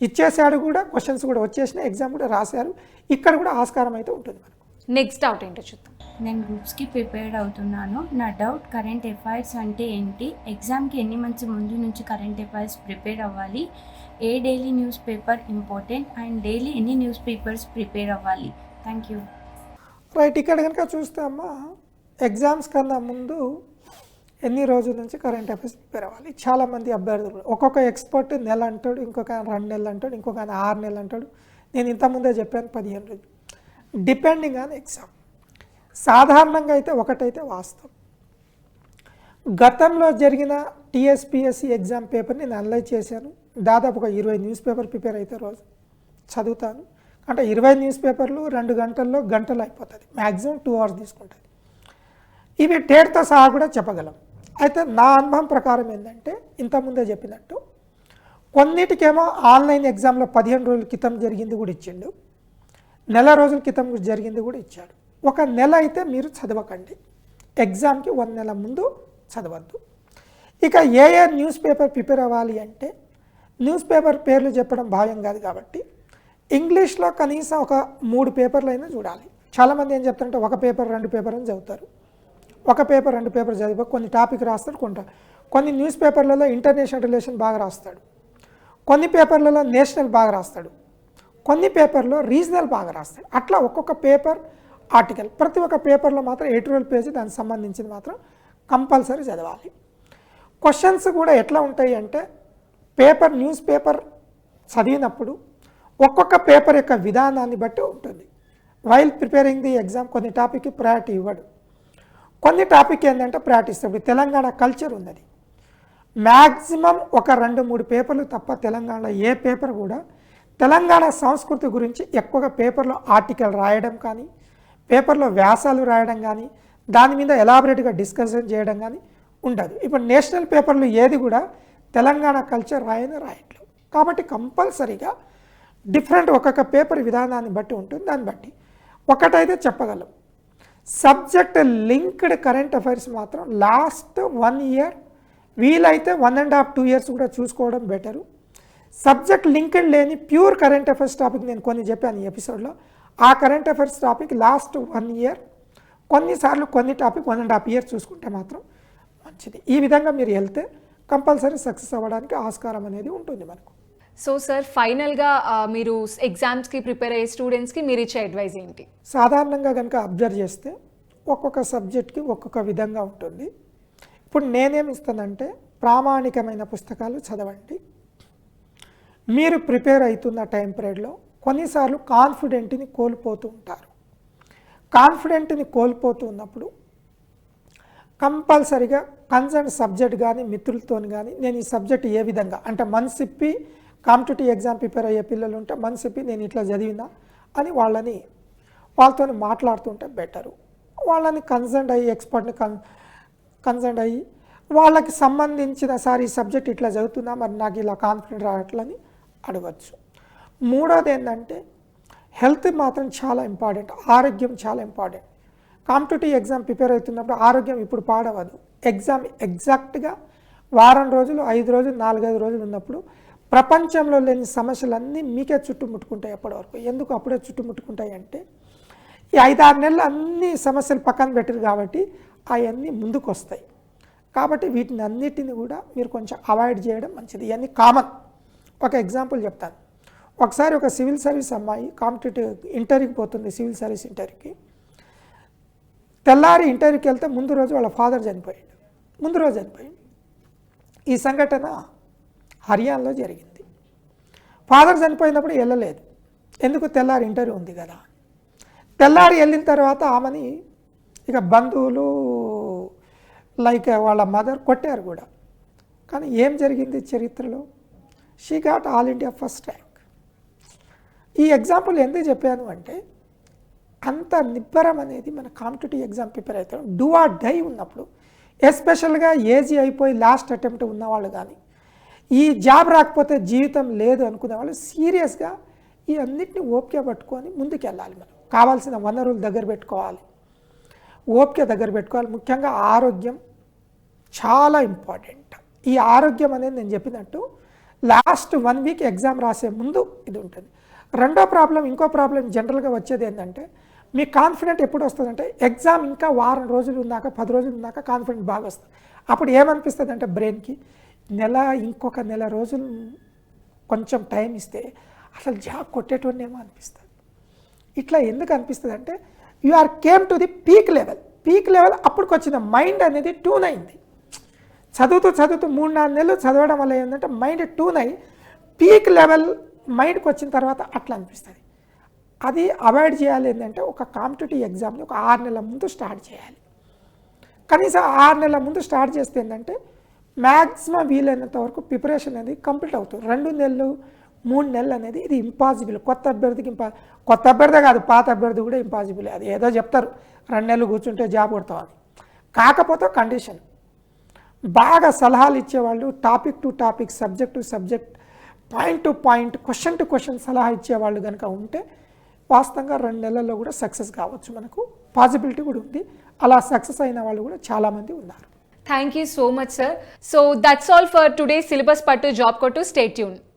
ఇచ్చేసాడు కూడా, క్వశ్చన్స్ కూడా వచ్చేసిన, ఎగ్జామ్ కూడా రాశారు. ఇక్కడ కూడా ఆస్కారం అయితే ఉంటుంది మనకు. నెక్స్ట్ డౌట్ ఏంటో చూద్దాం. నేను గ్రూప్స్కి ప్రిపేర్ అవుతున్నాను. నా డౌట్ కరెంట్ అఫైర్స్ అంటే ఏంటి? ఎగ్జామ్కి ఎన్ని మంత్స్ ముందు నుంచి కరెంట్ అఫైర్స్ ప్రిపేర్ అవ్వాలి? A daily newspaper important and daily ఎన్ని న్యూస్ పేపర్స్ ప్రిపేర్ అవ్వాలి? Thank you. రైట్, ఇక్కడ కనుక చూస్తే అమ్మ ఎగ్జామ్స్ కన్నా ముందు ఎన్ని రోజుల నుంచి కరెంట్ అఫైర్స్ ప్రిపేర్ అవ్వాలి? చాలామంది అభ్యర్థులు ఒక్కొక్క ఎక్స్పర్ట్ నెల అంటాడు, ఇంకొక 2 నెలలు అంటాడు, ఇంకొక 6 నెలలు అంటాడు. నేను ఇంతకుముందే చెప్పాను 15 రోజులు. Depending on exam. సాధారణంగా అయితే ఒకటైతే వాస్తవం, గతంలో జరిగిన టీఎస్పీఎస్సీ ఎగ్జామ్ పేపర్ని నేను అనలైజ్ చేశాను. దాదాపు ఒక 20 న్యూస్ పేపర్ ప్రిపేర్ అయితే రోజు చదువుతాను. అంటే 20 న్యూస్ పేపర్లు 2 గంటల్లో గంటలు అయిపోతుంది. మ్యాక్సిమం 2 hours తీసుకుంటుంది. ఇవి డేట్తో సహా కూడా చెప్పగలం. అయితే నా అనుభవం ప్రకారం ఏంటంటే, ఇంతకుముందే చెప్పినట్టు కొన్నిటికేమో ఆన్లైన్ ఎగ్జామ్లో 15 రోజుల క్రితం జరిగింది కూడా ఇచ్చిండు, నెల రోజుల క్రితం జరిగింది కూడా ఇచ్చాడు. ఒక నెల అయితే మీరు చదవకండి, ఎగ్జామ్కి 1 నెల ముందు చదవద్దు. ఇక ఏ న్యూస్ పేపర్ ప్రిపేర్ అవ్వాలి అంటే, న్యూస్ పేపర్ పేర్లు చెప్పడం భావ్యం కాదు కాబట్టి ఇంగ్లీష్లో కనీసం ఒక 3 పేపర్లు అయినా చూడాలి. చాలామంది ఏం చెప్తారంటే ఒక పేపర్ 2 పేపర్ అని చదువుతారు. ఒక పేపర్ 2 పేపర్ చదివా కొన్ని టాపిక్ రాస్తాడు. కొన్ని న్యూస్ పేపర్లలో ఇంటర్నేషనల్ రిలేషన్ బాగా రాస్తాడు, కొన్ని పేపర్లలో నేషనల్ బాగా రాస్తాడు, కొన్ని పేపర్లో రీజనల్ బాగా రాస్తాడు. అట్లా ఒక్కొక్క పేపర్ ఆర్టికల్, ప్రతి ఒక్క పేపర్లో మాత్రం ఎడిటోరియల్ పేజీ దానికి సంబంధించింది మాత్రం కంపల్సరీ చదవాలి. క్వశ్చన్స్ కూడా ఎట్లా ఉంటాయి అంటే, న్యూస్ పేపర్ చదివినప్పుడు ఒక్కొక్క పేపర్ యొక్క విధానాన్ని బట్టి ఉంటుంది. వైల్ ప్రిపేరింగ్ ది ఎగ్జామ్ కొన్ని టాపిక్కి ప్రయారిటీ ఇవ్వడు, కొన్ని టాపిక్ ఏంటంటే ప్రయారిటీ ఇస్తాడు. తెలంగాణ కల్చర్ ఉన్నది, మ్యాక్సిమం ఒక 2-3 పేపర్లు తప్ప తెలంగాణలో ఏ పేపర్ కూడా తెలంగాణ సంస్కృతి గురించి ఎక్కువగా పేపర్లో ఆర్టికల్ రాయడం కానీ, పేపర్లో వ్యాసాలు రాయడం కానీ, దాని మీద ఎలాబరేట్గా డిస్కషన్ చేయడం కానీ ఉండదు. ఇప్పుడు నేషనల్ పేపర్లు ఏది కూడా తెలంగాణ కల్చర్ రాయట్లేదు. కాబట్టి కంపల్సరీగా డిఫరెంట్ ఒక్కొక్క పేపర్ విధానాన్ని బట్టి ఉంటుంది. దాన్ని బట్టి ఒకటైతే చెప్పగలం, సబ్జెక్ట్ లింక్డ్ కరెంట్ అఫైర్స్ మాత్రం లాస్ట్ 1 year, వీలైతే 1.5-2 years కూడా చూసుకోవడం బెటరు. సబ్జెక్ట్ లింక్డ్ లేని ప్యూర్ కరెంట్ అఫైర్స్ టాపిక్ నేను కొన్ని చెప్పాను ఈ ఎపిసోడ్లో. ఆ current affairs topic last 1 year, కొన్నిసార్లు కొన్ని టాపిక్ 1.5 years చూసుకుంటే మాత్రం మంచిది. ఈ విధంగా మీరు వెళ్తే కంపల్సరీ సక్సెస్ అవ్వడానికి ఆస్కారం అనేది ఉంటుంది మనకు. సో సార్ ఫైనల్గా మీరు ఎగ్జామ్స్కి ప్రిపేర్ అయ్యే స్టూడెంట్స్కి మీరు ఇచ్చే అడ్వైజ్ ఏంటి? సాధారణంగా కనుక అబ్జర్వ్ చేస్తే ఒక్కొక్క సబ్జెక్ట్కి ఒక్కొక్క విధంగా ఉంటుంది. ఇప్పుడు నేనేమి ఇస్తానంటే ప్రామాణికమైన పుస్తకాలు చదవండి. మీరు ప్రిపేర్ అవుతున్న టైం పీరియడ్లో కొన్నిసార్లు కాన్ఫిడెంట్ని కోల్పోతూ ఉంటారు. కాన్ఫిడెంట్ని కోల్పోతూ ఉన్నప్పుడు కంపల్సరిగా కన్సర్న్ సబ్జెక్ట్ కానీ మిత్రులతో కానీ నేను ఈ సబ్జెక్ట్ ఏ విధంగా అంటే మనసిప్పి కాంపిటేటివ్ ఎగ్జామ్ ప్రిపేర్ అయ్యే పిల్లలు ఉంటే మనసిప్పి నేను ఇట్లా చదివినా అని వాళ్ళతో మాట్లాడుతుంటే బెటరు. వాళ్ళని కన్సర్న్ అయ్యి ఎక్స్పర్ట్ని కన్సర్న్ అయ్యి వాళ్ళకి సంబంధించిన సార్ ఈ సబ్జెక్ట్ ఇట్లా చదువుతున్నా మరి నాకు ఇలా కాన్ఫిడెంట్ రావట్లని అడగచ్చు. మూడోది ఏంటంటే హెల్త్ మాత్రం చాలా ఇంపార్టెంట్, ఆరోగ్యం చాలా ఇంపార్టెంట్. కాంపిటేటివ్ ఎగ్జామ్ ప్రిపేర్ అవుతున్నప్పుడు ఆరోగ్యం ఇప్పుడు పాడవదు. ఎగ్జామ్ ఎగ్జాక్ట్గా వారం రోజులు 5 రోజులు 4-5 రోజులు ఉన్నప్పుడు ప్రపంచంలో లేని సమస్యలన్నీ మీకే చుట్టుముట్టుకుంటాయి. ఎప్పటివరకు ఎందుకు అప్పుడే చుట్టుముట్టుకుంటాయి అంటే ఈ 5-6 నెలలు అన్ని సమస్యలు పక్కన పెట్టరు కాబట్టి అవన్నీ ముందుకు వస్తాయి. కాబట్టి వీటిని అన్నిటిని కూడా మీరు కొంచెం అవాయిడ్ చేయడం మంచిది. ఇవన్నీ కామన్. ఒక ఎగ్జాంపుల్ చెప్తాను. ఒకసారి ఒక సివిల్ సర్వీస్ అమ్మాయి కాంపిటేటివ్ ఇంటర్వ్యూకి పోతుంది. సివిల్ సర్వీస్ ఇంటర్వ్యూకి తెల్లారి ఇంటర్వ్యూకి వెళ్తే ముందు రోజు వాళ్ళ ఫాదర్ చనిపోయాడు. ముందు రోజు చనిపోయాడు. ఈ సంఘటన హర్యానాలో జరిగింది. ఫాదర్ చనిపోయినప్పుడు వెళ్ళలేదు. ఎందుకు? తెల్లారి ఇంటర్వ్యూ ఉంది కదా. తెల్లారి వెళ్ళిన తర్వాత ఆమెని ఇక బంధువులు లైక్ వాళ్ళ మదర్ కొట్టారు కూడా. కానీ ఏం జరిగింది చరిత్రలో? She got all India first rank. ఈ ఎగ్జాంపుల్ ఎందుకు చెప్పాను అంటే అంత నిబ్బరం అనేది మన కాంపిటేటివ్ ఎగ్జామ్ ప్రిపేర్ అవుతాం డూ ఆర్ డై ఉన్నప్పుడు, ఎస్పెషల్గా ఏజీ అయిపోయి లాస్ట్ అటెంప్ట్ ఉన్నవాళ్ళు కానీ ఈ జాబ్ రాకపోతే జీవితం లేదు అనుకునే వాళ్ళు సీరియస్గా ఈ అన్నిటిని ఓపిక పట్టుకొని ముందుకు వెళ్ళాలి. మనం కావాల్సిన వనరులు దగ్గర పెట్టుకోవాలి, ఓపిక దగ్గర పెట్టుకోవాలి. ముఖ్యంగా ఆరోగ్యం చాలా ఇంపార్టెంట్. ఈ ఆరోగ్యం అనేది నేను చెప్పినట్టు లాస్ట్ 1 వీక్ ఎగ్జామ్ రాసే ముందు ఇది ఉంటుంది. రెండో ప్రాబ్లం, ఇంకో ప్రాబ్లం జనరల్గా వచ్చేది ఏంటంటే మీ కాన్ఫిడెంట్ ఎప్పుడు వస్తుందంటే ఎగ్జామ్ ఇంకా వారం రోజులు ఉన్నాక 10 రోజులు ఉన్నాక కాన్ఫిడెంట్ బాగా వస్తుంది. అప్పుడు ఏమనిపిస్తుంది అంటే బ్రెయిన్కి ఇంకొక నెల రోజులు కొంచెం టైం ఇస్తే అసలు జాబ్ కొట్టేటోనేమో అనిపిస్తుంది. ఇట్లా ఎందుకు అనిపిస్తుంది అంటే you are came to the peak level అప్పటికి వచ్చిన మైండ్ అనేది ట్యూన్ అయింది. చదువుతూ 3-4 నెలలు చదవడం వల్ల ఏంటంటే మైండ్ ట్యూన్ అయ్యి పీక్ లెవెల్ మైండ్కి వచ్చిన తర్వాత అట్లా అనిపిస్తుంది. అది అవాయిడ్ చేయాలి. ఏంటంటే ఒక కాంపిటేటివ్ ఎగ్జామ్ని ఒక 6 నెలల ముందు స్టార్ట్ చేయాలి. కనీసం 6 నెలల ముందు స్టార్ట్ చేస్తే ఏంటంటే మ్యాక్సిమం వీలైనంత వరకు ప్రిపరేషన్ అనేది కంప్లీట్ అవుతుంది. 2 నెలలు 3 నెలలు అనేది ఇది ఇంపాసిబుల్. కొత్త అభ్యర్థికి కొత్త అభ్యర్థి కాదు, పాత అభ్యర్థి కూడా ఇంపాసిబుల్. అది ఏదో చెప్తారు 2 నెలలు కూర్చుంటే జాబ్ కొడతామని. కాకపోతే కండిషన్ బాగా సలహాలు ఇచ్చేవాళ్ళు, topic to topic, subject to subject, point to point, question to question సలహా ఇచ్చేవాళ్ళు కనుక ఉంటే వాస్తవంగా 2 నెలల్లో కూడా సక్సెస్ కావచ్చు. మనకు పాసిబిలిటీ కూడా ఉంది. అలా సక్సెస్ అయిన వాళ్ళు కూడా చాలామంది ఉన్నారు. Thank you so much, sir. So that's all for today's Syllabus Pattu Job Kottu. Stay tuned.